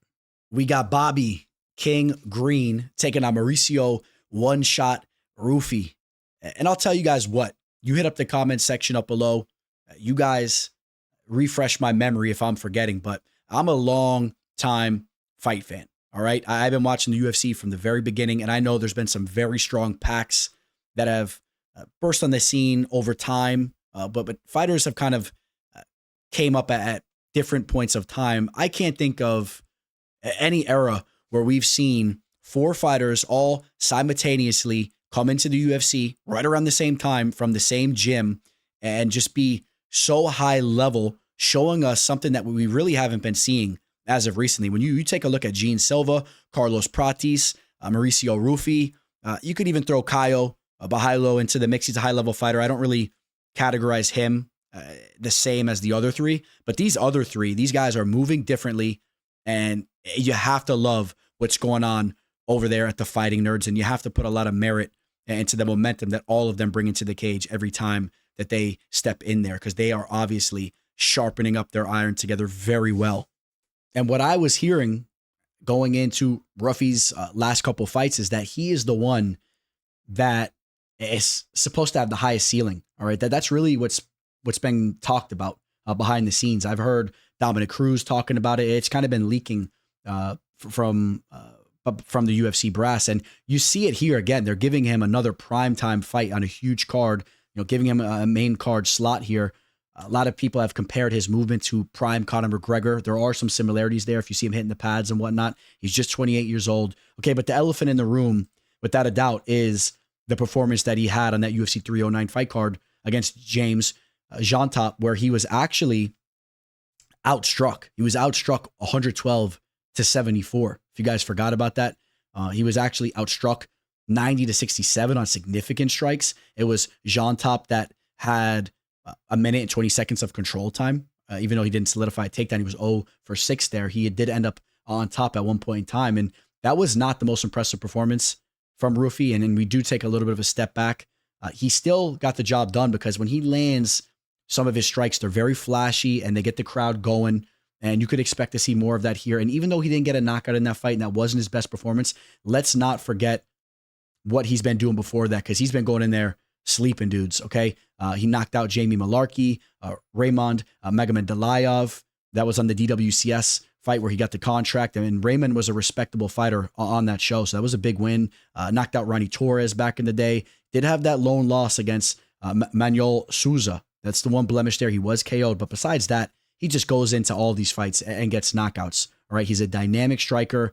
A: We got Bobby King Green taking on Mauricio one-shot Ruffy. And I'll tell you guys what, you hit up the comment section up below. You guys refresh my memory if I'm forgetting, but I'm a long time fight fan. All right. I've been watching the UFC from the very beginning, and I know there's been some very strong packs that have burst on the scene over time. But fighters have kind of came up at different points of time. I can't think of any era where we've seen 4 fighters all simultaneously come into the UFC right around the same time from the same gym and just be so high level, showing us something that we really haven't been seeing as of recently. When you take a look at Gene Silva, Carlos Pratis, Mauricio Ruffy, you could even throw Caio Bahailo into the mix. He's a high-level fighter. I don't really categorize him the same as the other 3, but these other 3, these guys are moving differently, and you have to love what's going on over there at the Fighting Nerds, and you have to put a lot of merit into the momentum that all of them bring into the cage every time that they step in there, because they are obviously sharpening up their iron together very well. And what I was hearing going into Ruffy's last couple fights is that he is the one that is supposed to have the highest ceiling. All right, that's really what's been talked about behind the scenes. I've heard Dominic Cruz talking about it. It's kind of been leaking from the UFC brass, and you see it here again. They're giving him another primetime fight on a huge card, giving him a main card slot here. A lot of people have compared his movement to prime Conor McGregor. There are some similarities there if you see him hitting the pads and whatnot. He's just 28 years old. Okay, but the elephant in the room, without a doubt, is the performance that he had on that UFC 309 fight card against James Jeantop, where he was actually outstruck. He was outstruck 112-74. If you guys forgot about that, he was actually outstruck 90-67 on significant strikes. It was Jeantop that had a minute and 20 seconds of control time. Even though he didn't solidify a takedown, he was 0 for 6 there. He did end up on top at one point in time, and that was not the most impressive performance from Ruffy. And then we do take a little bit of a step back. He still got the job done, because when he lands some of his strikes, they're very flashy and they get the crowd going. And you could expect to see more of that here. And even though he didn't get a knockout in that fight and that wasn't his best performance, let's not forget what he's been doing before that, because he's been going in there sleeping dudes, okay? He knocked out Jamie Malarkey, Raymond Magomed Ankalaev. That was on the DWCS fight where he got the contract. And Raymond was a respectable fighter on that show, so that was a big win. Knocked out Ronnie Torres back in the day. Did have that lone loss against Manuel Souza. That's the one blemish there. He was KO'd, but besides that, he just goes into all these fights and gets knockouts. All right, he's a dynamic striker.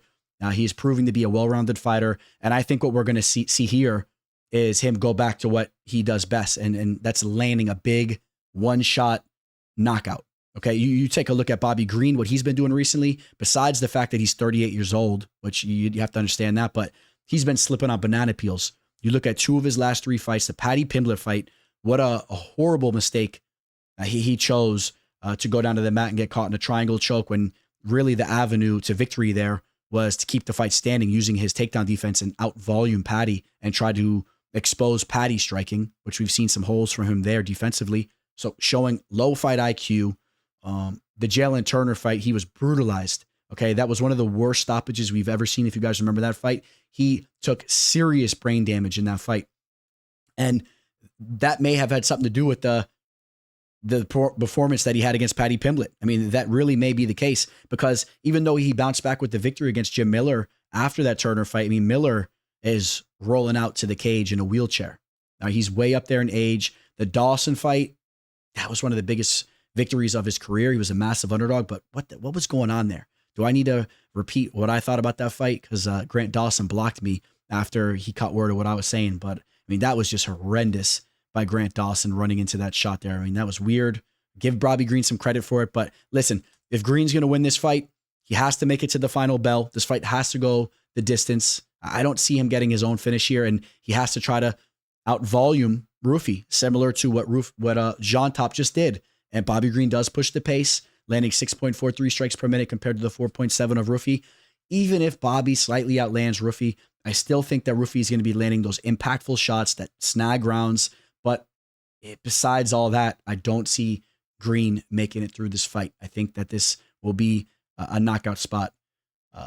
A: He's proving to be a well-rounded fighter, and I think what we're going to see here is him go back to what he does best, and that's landing a big one-shot knockout. Okay, you take a look at Bobby Green, what he's been doing recently, besides the fact that he's 38 years old, which you have to understand that, but he's been slipping on banana peels. You look at 2 of his last 3 fights, the Paddy Pimblett fight, what a horrible mistake he chose to go down to the mat and get caught in a triangle choke, when really the avenue to victory there was to keep the fight standing using his takedown defense and out-volume Paddy and try to expose Paddy striking, which we've seen some holes from him there defensively. So showing low fight IQ. The Jalin Turner fight, he was brutalized. Okay, that was one of the worst stoppages we've ever seen. If you guys remember that fight, he took serious brain damage in that fight. And that may have had something to do with the performance that he had against Paddy Pimblett. I mean, that really may be the case, because even though he bounced back with the victory against Jim Miller after that Turner fight, I mean, Miller is rolling out to the cage in a wheelchair. Now, he's way up there in age. The Dawson fight, that was one of the biggest victories of his career. He was a massive underdog, but what was going on there? Do I need to repeat what I thought about that fight? Because Grant Dawson blocked me after he caught word of what I was saying. But I mean, that was just horrendous by Grant Dawson running into that shot there. I mean, that was weird. Give Bobby Green some credit for it. But listen, if Green's going to win this fight, he has to make it to the final bell. This fight has to go the distance. I don't see him getting his own finish here, and he has to try to out-volume Ruffy, similar to what Jean Top just did. And Bobby Green does push the pace, landing 6.43 strikes per minute compared to the 4.7 of Ruffy. Even if Bobby slightly outlands Ruffy, I still think that Ruffy is going to be landing those impactful shots that snag rounds. But besides all that, I don't see Green making it through this fight. I think that this will be a knockout spot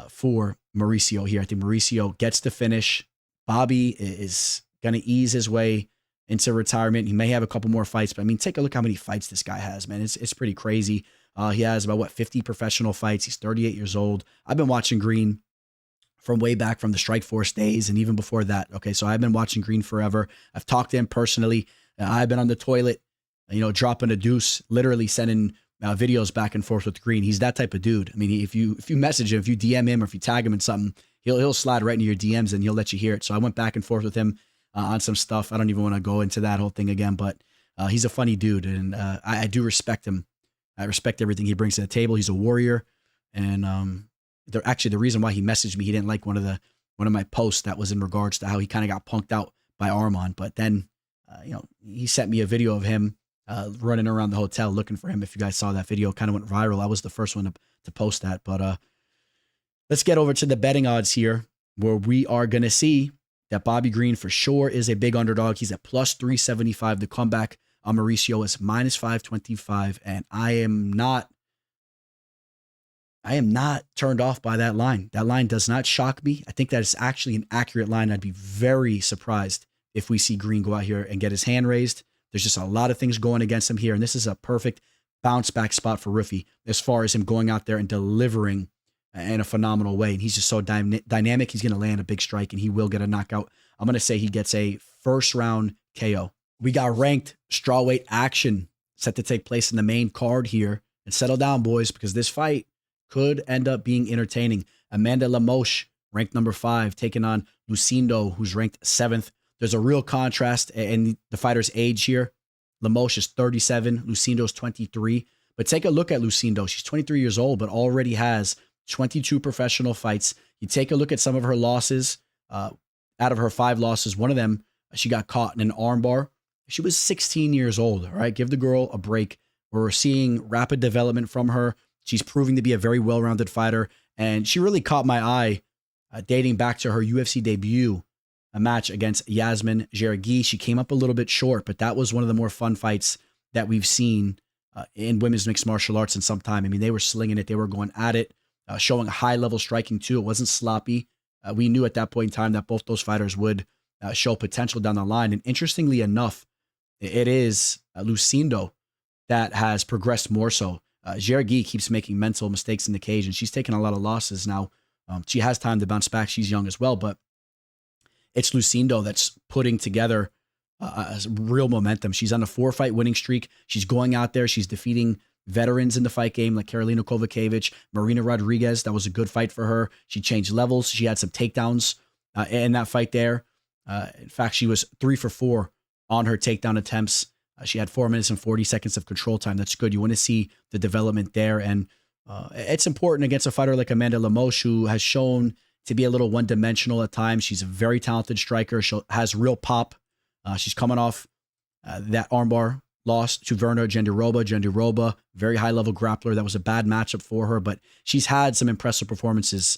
A: for Mauricio here. I think Mauricio gets the finish. Bobby is going to ease his way into retirement. He may have a couple more fights, but I mean, take a look how many fights this guy has, man. It's pretty crazy. He has about 50 professional fights. He's 38 years old. I've been watching Green from way back from the Strikeforce days and even before that. Okay, so I've been watching Green forever. I've talked to him personally. I've been on the toilet, dropping a deuce, literally sending videos back and forth with Green. He's that type of dude. I mean, if you message him, if you DM him, or if you tag him in something, he'll slide right into your DMs and he'll let you hear it. So I went back and forth with him on some stuff. I don't even want to go into that whole thing again, but he's a funny dude, and I do respect him. I respect everything he brings to the table. He's a warrior, and the reason why he messaged me, he didn't like one of my posts that was in regards to how he kind of got punked out by Armen. But then, he sent me a video of him running around the hotel looking for him. If you guys saw that video, kind of went viral. I was the first one to post that. But let's get over to the betting odds here, where we are going to see that Bobby Green for sure is a big underdog. He's at plus 375. The comeback on Mauricio is minus 525. And I am not turned off by that line. That line does not shock me. I think that is actually an accurate line. I'd be very surprised if we see Green go out here and get his hand raised. There's just a lot of things going against him here. And this is a perfect bounce back spot for Ruffy as far as him going out there and delivering in a phenomenal way. And he's just so dynamic. He's going to land a big strike and he will get a knockout. I'm going to say he gets a first round KO. We got ranked strawweight action set to take place in the main card here. And settle down, boys, because this fight could end up being entertaining. Amanda Lemos, ranked number 5, taking on Lucindo, who's ranked 7th. There's a real contrast in the fighter's age here. Lemos is 37, Lucindo is 23. But take a look at Lucindo. She's 23 years old, but already has 22 professional fights. You take a look at some of her losses. Out of her 5 losses, one of them, she got caught in an armbar. She was 16 years old, all right? Give the girl a break. We're seeing rapid development from her. She's proving to be a very well-rounded fighter, and she really caught my eye dating back to her UFC debut, a match against Iasmin Gaethje. She came up a little bit short, but that was one of the more fun fights that we've seen in women's mixed martial arts in some time. I mean, they were slinging it. They were going at it, showing a high-level striking, too. It wasn't sloppy. We knew at that point in time that both those fighters would show potential down the line, and interestingly enough, it is Lucindo that has progressed more so. Gaethje keeps making mental mistakes in the cage, and she's taken a lot of losses now. She has time to bounce back. She's young as well, but it's Lucindo that's putting together a real momentum. She's on a 4-fight winning streak. She's going out there. She's defeating veterans in the fight game like Karolina Kovacevic, Marina Rodriguez. That was a good fight for her. She changed levels. She had some takedowns in that fight there. In fact, she was 3 for 4 on her takedown attempts. She had 4 minutes and 40 seconds of control time. That's good. You want to see the development there. And it's important against a fighter like Amanda Lemos, who has shown to be a little one-dimensional at times. She's a very talented striker. She has real pop. She's coming off that armbar loss to Verna Jandiroba. Jandiroba, very high-level grappler. That was a bad matchup for her, but she's had some impressive performances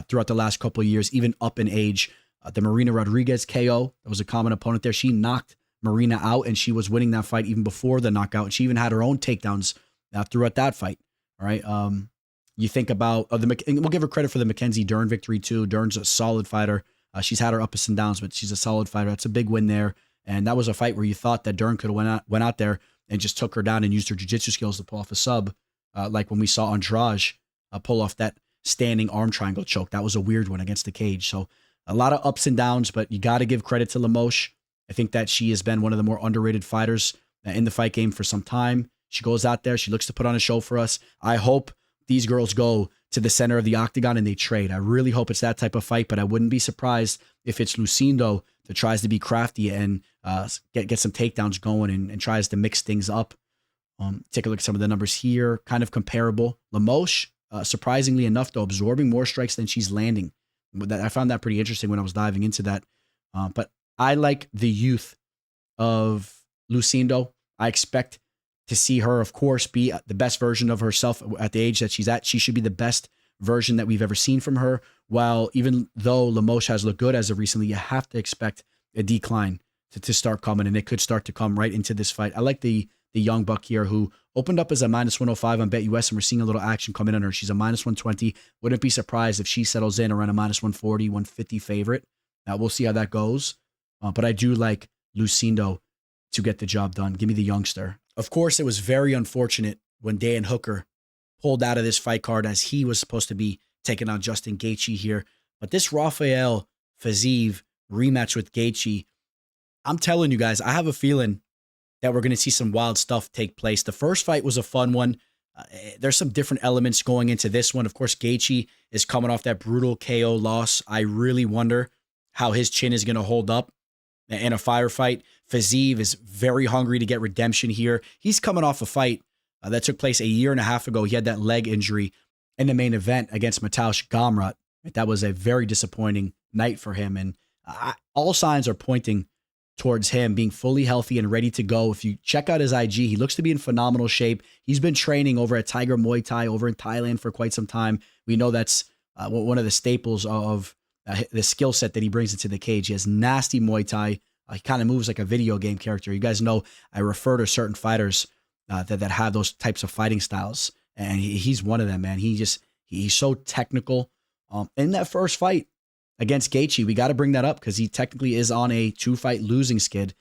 A: throughout the last couple of years, even up in age. The Marina Rodriguez KO, that was a common opponent there. She knocked Marina out, and she was winning that fight even before the knockout. And she even had her own takedowns throughout that fight. All right. You think about we'll give her credit for the Mackenzie Dern victory too. Dern's a solid fighter. She's had her ups and downs, but she's a solid fighter. That's a big win there. And that was a fight where you thought that Dern could have went out there and just took her down and used her jiu-jitsu skills to pull off a sub, like when we saw Andrade pull off that standing arm triangle choke. That was a weird one against the cage. So a lot of ups and downs, but you got to give credit to Lemos. I think that she has been one of the more underrated fighters in the fight game for some time. She goes out there. She looks to put on a show for us. I hope these girls go to the center of the octagon and they trade. I really hope it's that type of fight, but I wouldn't be surprised if it's Lucindo that tries to be crafty and get some takedowns going and tries to mix things up. Take a look at some of the numbers here, kind of comparable. Lemos, surprisingly enough, though, absorbing more strikes than she's landing. I found that pretty interesting when I was diving into that. But I like the youth of Lucindo. I expect to see her, of course, be the best version of herself at the age that she's at. She should be the best version that we've ever seen from her. While even though Lemos has looked good as of recently, you have to expect a decline to start coming, and it could start to come right into this fight. I like the young buck here who opened up as a -105 on BetUS, and we're seeing a little action coming on her. She's a -120. Wouldn't be surprised if she settles in around a -140, 150 favorite. We'll see how that goes. But I do like Lucindo to get the job done. Give me the youngster. Of course, it was very unfortunate when Dan Hooker pulled out of this fight card as he was supposed to be taking on Justin Gaethje here. But this Rafael Fiziev rematch with Gaethje, I'm telling you guys, I have a feeling that we're going to see some wild stuff take place. The first fight was a fun one. There's some different elements going into this one. Of course, Gaethje is coming off that brutal KO loss. I really wonder how his chin is going to hold up in a firefight. Fiziev is very hungry to get redemption here. He's coming off a fight that took place a year and a half ago. He had that leg injury in the main event against Mateusz Gamrot. That was a very disappointing night for him. And all signs are pointing towards him being fully healthy and ready to go. If you check out his IG, he looks to be in phenomenal shape. He's been training over at Tiger Muay Thai over in Thailand for quite some time. We know that's one of the staples of the skill set that he brings into the cage. He has nasty Muay Thai. He kind of moves like a video game character. You guys know I refer to certain fighters that have those types of fighting styles, and he's one of them, man. He's so technical. In that first fight against Gaethje, we got to bring that up because he technically is on a 2-fight losing skid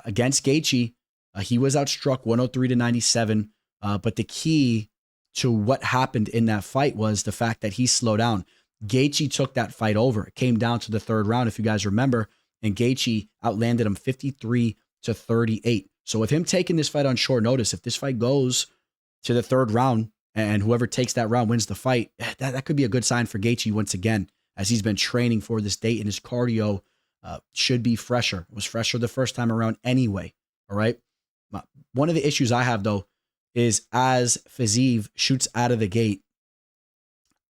A: against Gaethje. He was outstruck 103-97, but the key to what happened in that fight was the fact that he slowed down. Gaethje took that fight over. It came down to the third round, if you guys remember, and Gaethje outlanded him 53-38. So with him taking this fight on short notice, if this fight goes to the third round and whoever takes that round wins the fight, that could be a good sign for Gaethje once again, as he's been training for this date and his cardio should be fresher. It was fresher the first time around anyway, all right? One of the issues I have, though, is as Fiziev shoots out of the gate,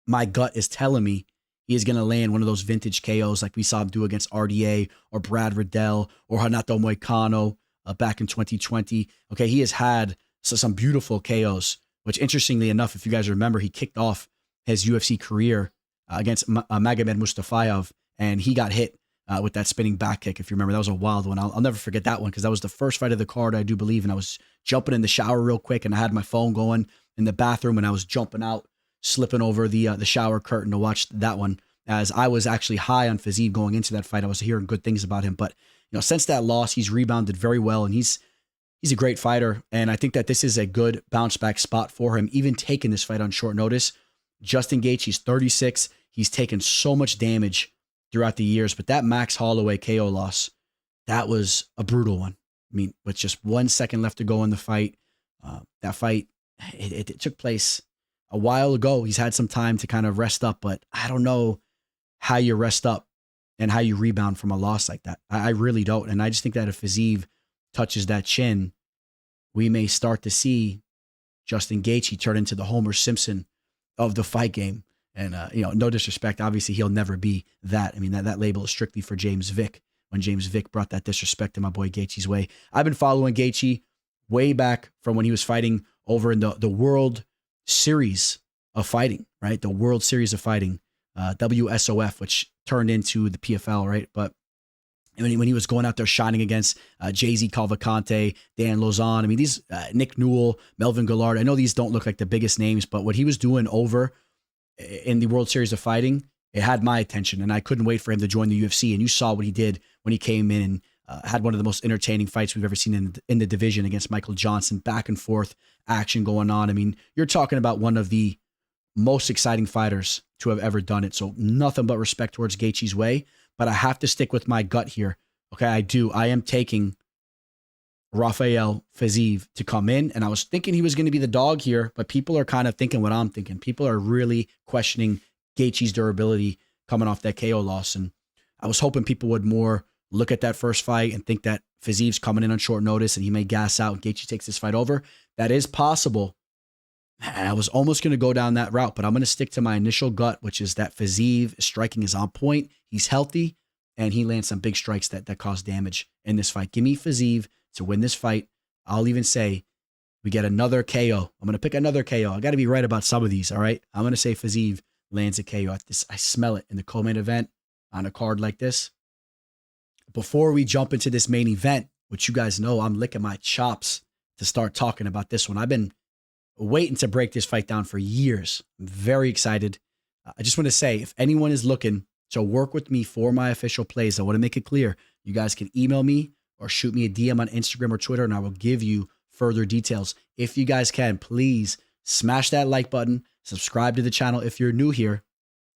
A: my gut is telling me he is going to land one of those vintage KOs like we saw him do against RDA or Brad Riddell or Renato Moicano back in 2020. Okay, he has had some beautiful KOs, which interestingly enough, if you guys remember, he kicked off his UFC career against Magomed Mustafayev, and he got hit with that spinning back kick. If you remember, that was a wild one. I'll never forget that one because that was the first fight of the card, I do believe, and I was jumping in the shower real quick, and I had my phone going in the bathroom, and I was jumping out, slipping over the shower curtain to watch that one, as I was actually high on Fiziev going into that fight. I was hearing good things about him, but since that loss, he's rebounded very well, and he's a great fighter, and I think that this is a good bounce back spot for him, even taking this fight on short notice. Justin Gaethje, he's 36. He's taken so much damage throughout the years, but that Max Holloway KO loss, that was a brutal one. I mean, with just 1 second left to go in the fight, that fight, it took place a while ago. He's had some time to kind of rest up, but I don't know how you rest up and how you rebound from a loss like that. I really don't. And I just think that if Fiziev touches that chin, we may start to see Justin Gaethje turn into the Homer Simpson of the fight game. And, no disrespect. Obviously, he'll never be that. I mean, that label is strictly for James Vick, when James Vick brought that disrespect to my boy Gaethje's way. I've been following Gaethje way back from when he was fighting over in the World Series of Fighting, right? The World Series of Fighting, WSOF, which turned into the PFL, right? But when he was going out there shining against Jay-Z Calvacante, Dan Lozon, I mean, these Nick Newell, Melvin Gillard, I know these don't look like the biggest names, but what he was doing over in the World Series of Fighting, it had my attention, and I couldn't wait for him to join the UFC. And you saw what he did when he came in and had one of the most entertaining fights we've ever seen in the division against Michael Johnson. Back and forth action going on. I mean, you're talking about one of the most exciting fighters to have ever done it. So nothing but respect towards Gaethje's way, but I have to stick with my gut here. Okay, I do. I am taking Rafael Fiziev to come in. And I was thinking he was going to be the dog here, but people are kind of thinking what I'm thinking. People are really questioning Gaethje's durability coming off that KO loss. And I was hoping people would more look at that first fight and think that Fiziev's coming in on short notice and he may gas out and Gaethje takes this fight over. That is possible. And I was almost going to go down that route, but I'm going to stick to my initial gut, which is that Fiziev striking is on point. He's healthy, and he lands some big strikes that cause damage in this fight. Give me Fiziev to win this fight. I'll even say we get another KO. I'm going to pick another KO. I got to be right about some of these, all right? I'm going to say Fiziev lands a KO. I smell it in the co-main event on a card like this. Before we jump into this main event, which you guys know I'm licking my chops to start talking about this one. I've been waiting to break this fight down for years. I'm very excited. I just want to say, if anyone is looking to work with me for my official plays, I want to make it clear. You guys can email me or shoot me a DM on Instagram or Twitter, and I will give you further details. If you guys can, please smash that like button, subscribe to the channel if you're new here,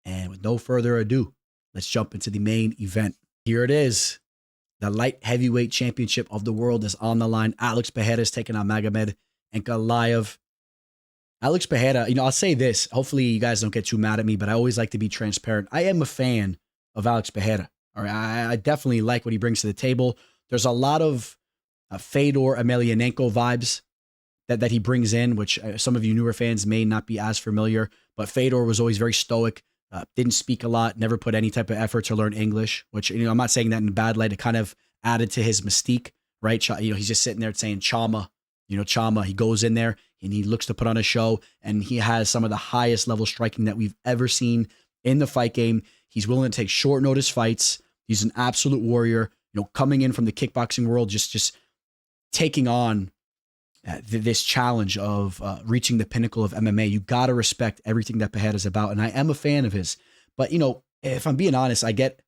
A: and with no further ado, let's jump into the main event. Here it is. The light heavyweight championship of the world is on the line. Alex Pereira is taking on Magomed Ankalaev. Alex Pereira, I'll say this. Hopefully you guys don't get too mad at me, but I always like to be transparent. I am a fan of Alex Pereira. All right, I definitely like what he brings to the table. There's a lot of Fedor Emelianenko vibes that he brings in, which some of you newer fans may not be as familiar, but Fedor was always very stoic, didn't speak a lot, never put any type of effort to learn English, which, I'm not saying that in a bad light. It kind of added to his mystique, right? He's just sitting there saying Chama, Chama. He goes in there and he looks to put on a show, and he has some of the highest level striking that we've ever seen in the fight game. He's willing to take short notice fights. He's an absolute warrior, coming in from the kickboxing world, just taking on this challenge of reaching the pinnacle of MMA. You got to respect everything that Pereira is about. And I am a fan of his, but if I'm being honest, I get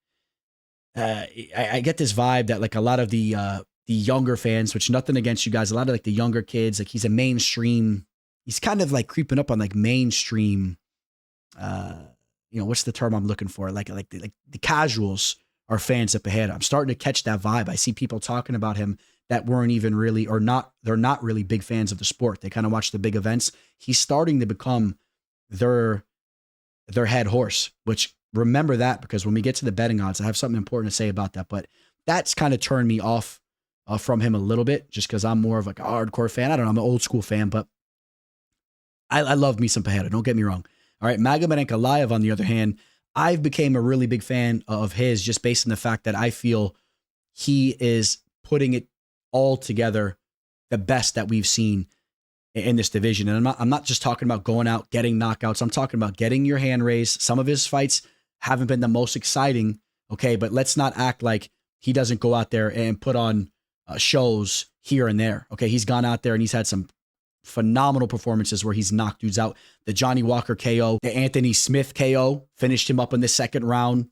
A: this vibe that like a lot of the younger fans, which nothing against you guys, a lot of like the younger kids, like he's kind of like creeping up on like mainstream, what's the term I'm looking for? Like the casuals are fans of Pereira. I'm starting to catch that vibe. I see people talking about him that weren't even really, they're not really big fans of the sport. They kind of watch the big events. He's starting to become their head horse, which remember that, because when we get to the betting odds, I have something important to say about that. But that's kind of turned me off from him a little bit, just because I'm more of like a hardcore fan. I don't know, I'm an old school fan, but I love me some Pereira. Don't get me wrong. All right, Magomed Ankalaev, on the other hand, I've became a really big fan of his just based on the fact that I feel he is putting it all together, the best that we've seen in this division. And I'm not just talking about going out, getting knockouts. I'm talking about getting your hand raised. Some of his fights haven't been the most exciting, okay, but let's not act like he doesn't go out there and put on shows here and there, okay? He's gone out there and he's had some phenomenal performances where he's knocked dudes out. The Johnny Walker KO, the Anthony Smith KO, finished him up in the second round.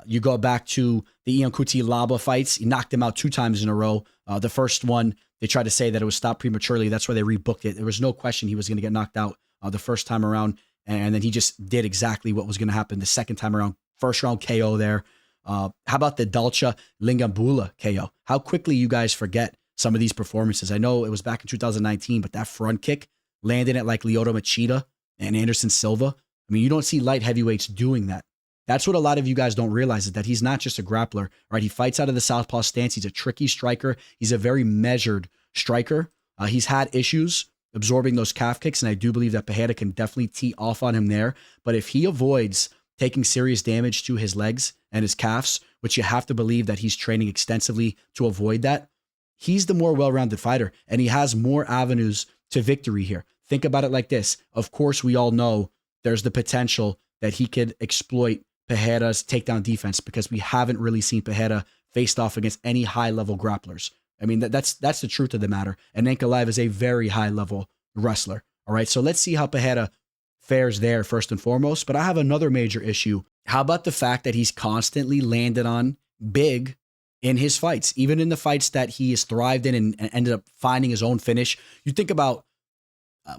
A: You go back to the Ian Cutelaba fights. He knocked him out 2 times in a row. The first one, they tried to say that it was stopped prematurely. That's why they rebooked it. There was no question he was going to get knocked out the first time around. And then he just did exactly what was going to happen the second time around. First round KO there. How about the Dalcha Lingambula KO? How quickly you guys forget some of these performances. I know it was back in 2019, but that front kick landing at like Lyoto Machida and Anderson Silva. I mean, you don't see light heavyweights doing that. That's what a lot of you guys don't realize, is that he's not just a grappler, right? He fights out of the southpaw stance. He's a tricky striker. He's a very measured striker. He's had issues absorbing those calf kicks, and I do believe that Pereira can definitely tee off on him there. But if he avoids taking serious damage to his legs and his calves, which you have to believe that he's training extensively to avoid that, he's the more well-rounded fighter, and he has more avenues to victory here. Think about it like this. Of course, we all know there's the potential that he could exploit Pereira's takedown defense, because we haven't really seen Pereira faced off against any high-level grapplers. I mean, that's the truth of the matter. And Ankalaev is a very high-level wrestler. All right, so let's see how Pereira fares there first and foremost. But I have another major issue. How about the fact that he's constantly landed on big in his fights, even in the fights that he has thrived in and ended up finding his own finish? You think about,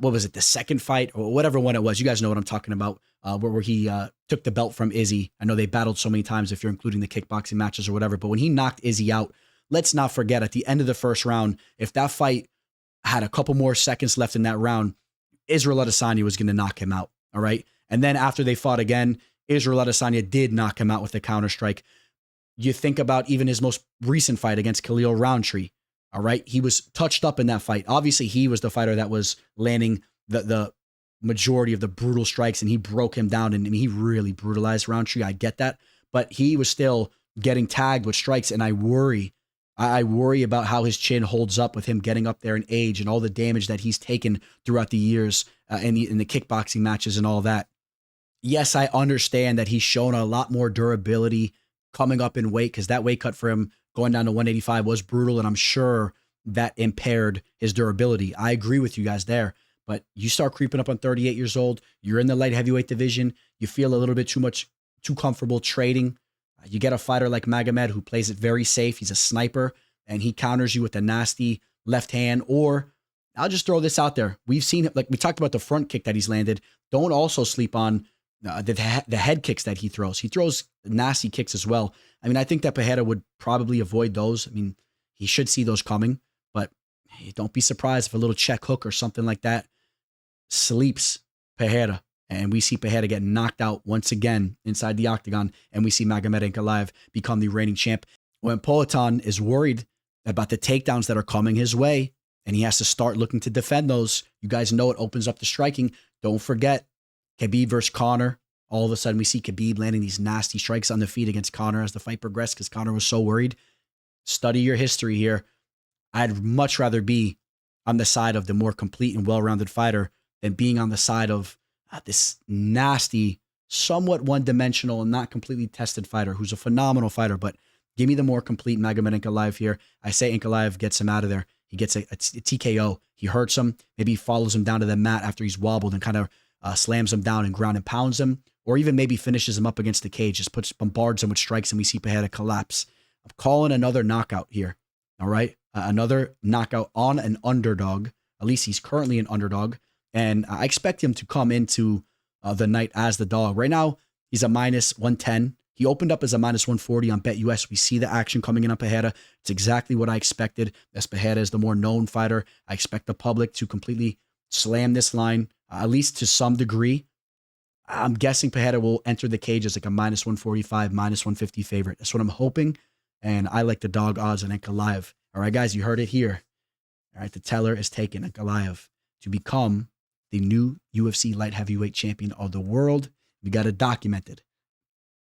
A: what was it, the second fight or whatever one it was? You guys know what I'm talking about, where he took the belt from Izzy. I know they battled so many times if you're including the kickboxing matches or whatever, but when he knocked Izzy out, let's not forget at the end of the first round, if that fight had a couple more seconds left in that round, Israel Adesanya was going to knock him out. All right. And then after they fought again, Israel Adesanya did knock him out with a counter strike. You think about even his most recent fight against Khalil Roundtree. All right. He was touched up in that fight. Obviously, he was the fighter that was landing the majority of the brutal strikes, and he broke him down, and he really brutalized Roundtree. I get that. But he was still getting tagged with strikes, and I worry about how his chin holds up with him getting up there in age and all the damage that he's taken throughout the years in the kickboxing matches and all that. Yes, I understand that he's shown a lot more durability coming up in weight, because that weight cut for him going down to 185 was brutal, and I'm sure that impaired his durability. I agree with you guys there. But you start creeping up on 38 years old, you're in the light heavyweight division, you feel a little bit too comfortable trading. You get a fighter like Magomed who plays it very safe. He's a sniper, and he counters you with a nasty left hand. Or I'll just throw this out there. We've seen it, like we talked about the front kick that he's landed. Don't also sleep on the head kicks that he throws. He throws nasty kicks as well. I mean, I think that Pereira would probably avoid those. I mean, he should see those coming, but hey, don't be surprised if a little check hook or something like that sleeps Pereira, and we see Pereira get knocked out once again inside the octagon, and we see Magomed Ankalaev become the reigning champ. When Poatan is worried about the takedowns that are coming his way, and he has to start looking to defend those, you guys know it opens up the striking. Don't forget Khabib versus Conor. All of a sudden, we see Khabib landing these nasty strikes on the feet against Conor as the fight progressed, because Conor was so worried. Study your history here. I'd much rather be on the side of the more complete and well-rounded fighter than being on the side of this nasty, somewhat one-dimensional and not completely tested fighter who's a phenomenal fighter. But give me the more complete Magomed Ankalaev here. I say Ankalaev gets him out of there. He gets a TKO. He hurts him. Maybe he follows him down to the mat after he's wobbled and kind of slams him down and ground and pounds him. Or even maybe finishes him up against the cage, just bombards him with strikes, and we see Pereira collapse. I'm calling another knockout here. All right? Another knockout on an underdog. At least he's currently an underdog. And I expect him to come into the night as the dog. Right now, he's a minus 110. He opened up as a minus 140 on BetUS. We see the action coming in on Pereira. It's exactly what I expected. As Pereira is the more known fighter, I expect the public to completely slam this line, at least to some degree. I'm guessing Pereira will enter the cage as like a minus 145, minus 150 favorite. That's what I'm hoping. And I like the dog odds on Ankalaev. All right, guys, you heard it here. All right, the teller is taking Ankalaev to become the new UFC light heavyweight champion of the world. We got it documented.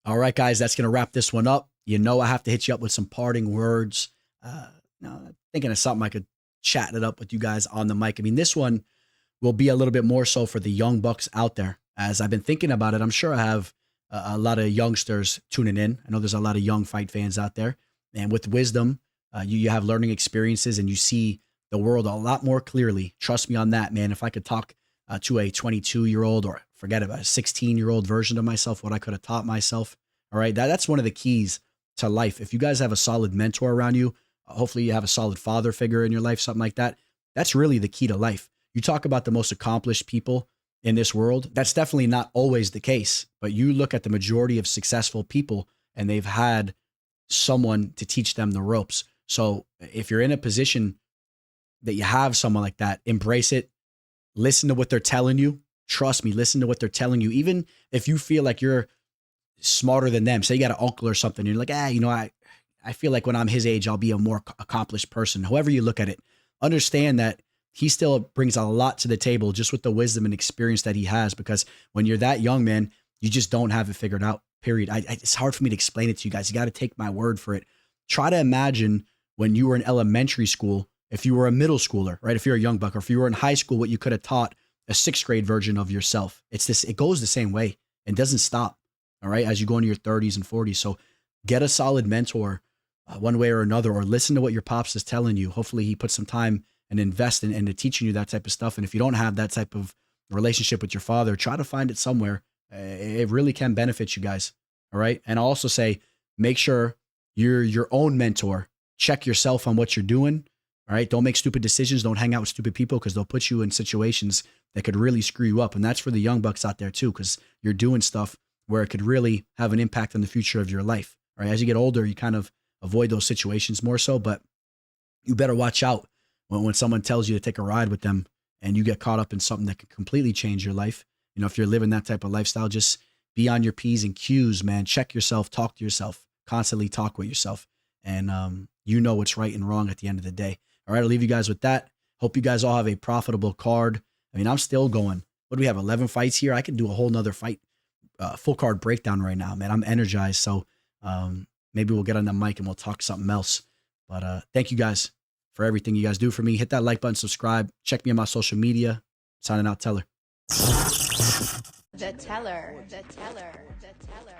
A: All right, guys, that's going to wrap this one up. You know I have to hit you up with some parting words. Thinking of something I could chat it up with you guys on the mic. I mean, this one will be a little bit more so for the young bucks out there. As I've been thinking about it, I'm sure I have a lot of youngsters tuning in. I know there's a lot of young fight fans out there. And with wisdom, you have learning experiences, and you see the world a lot more clearly. Trust me on that, man. If I could talk to a 22-year-old, or forget about a 16-year-old version of myself, what I could have taught myself. All right. That's one of the keys to life. If you guys have a solid mentor around you, hopefully you have a solid father figure in your life, something like that. That's really the key to life. You talk about the most accomplished people in this world. That's definitely not always the case, but you look at the majority of successful people and they've had someone to teach them the ropes. So if you're in a position that you have someone like that, embrace it. Listen to what they're telling you. Trust me, listen to what they're telling you. Even if you feel like you're smarter than them, say you got an uncle or something, you're like, I feel like when I'm his age, I'll be a more accomplished person. However you look at it, understand that he still brings a lot to the table just with the wisdom and experience that he has, because when you're that young, man, you just don't have it figured out, period. It's hard for me to explain it to you guys. You got to take my word for it. Try to imagine when you were in elementary school, if you were a middle schooler, right? If you're a young buck, or if you were in high school, what you could have taught a 6th grade version of yourself. It goes the same way and doesn't stop. All right. As you go into your 30s and 40s. So get a solid mentor one way or another, or listen to what your pops is telling you. Hopefully he puts some time and invest in teaching you that type of stuff. And if you don't have that type of relationship with your father, try to find it somewhere. It really can benefit you guys. All right. And I'll also say, make sure you're your own mentor. Check yourself on what you're doing. All right. Don't make stupid decisions. Don't hang out with stupid people, because they'll put you in situations that could really screw you up. And that's for the young bucks out there too, because you're doing stuff where it could really have an impact on the future of your life. All right. As you get older, you kind of avoid those situations more so. But you better watch out when someone tells you to take a ride with them and you get caught up in something that could completely change your life. You know, if you're living that type of lifestyle, just be on your P's and Q's, man. Check yourself, talk to yourself, constantly talk with yourself. And you know what's right and wrong at the end of the day. All right, I'll leave you guys with that. Hope you guys all have a profitable card. I mean, I'm still going. What do we have, 11 fights here? I could do a whole nother fight, full card breakdown right now, man. I'm energized. So maybe we'll get on the mic and we'll talk something else. But thank you guys for everything you guys do for me. Hit that like button, subscribe. Check me on my social media. Signing out, Teller.
C: The teller. The teller. The teller.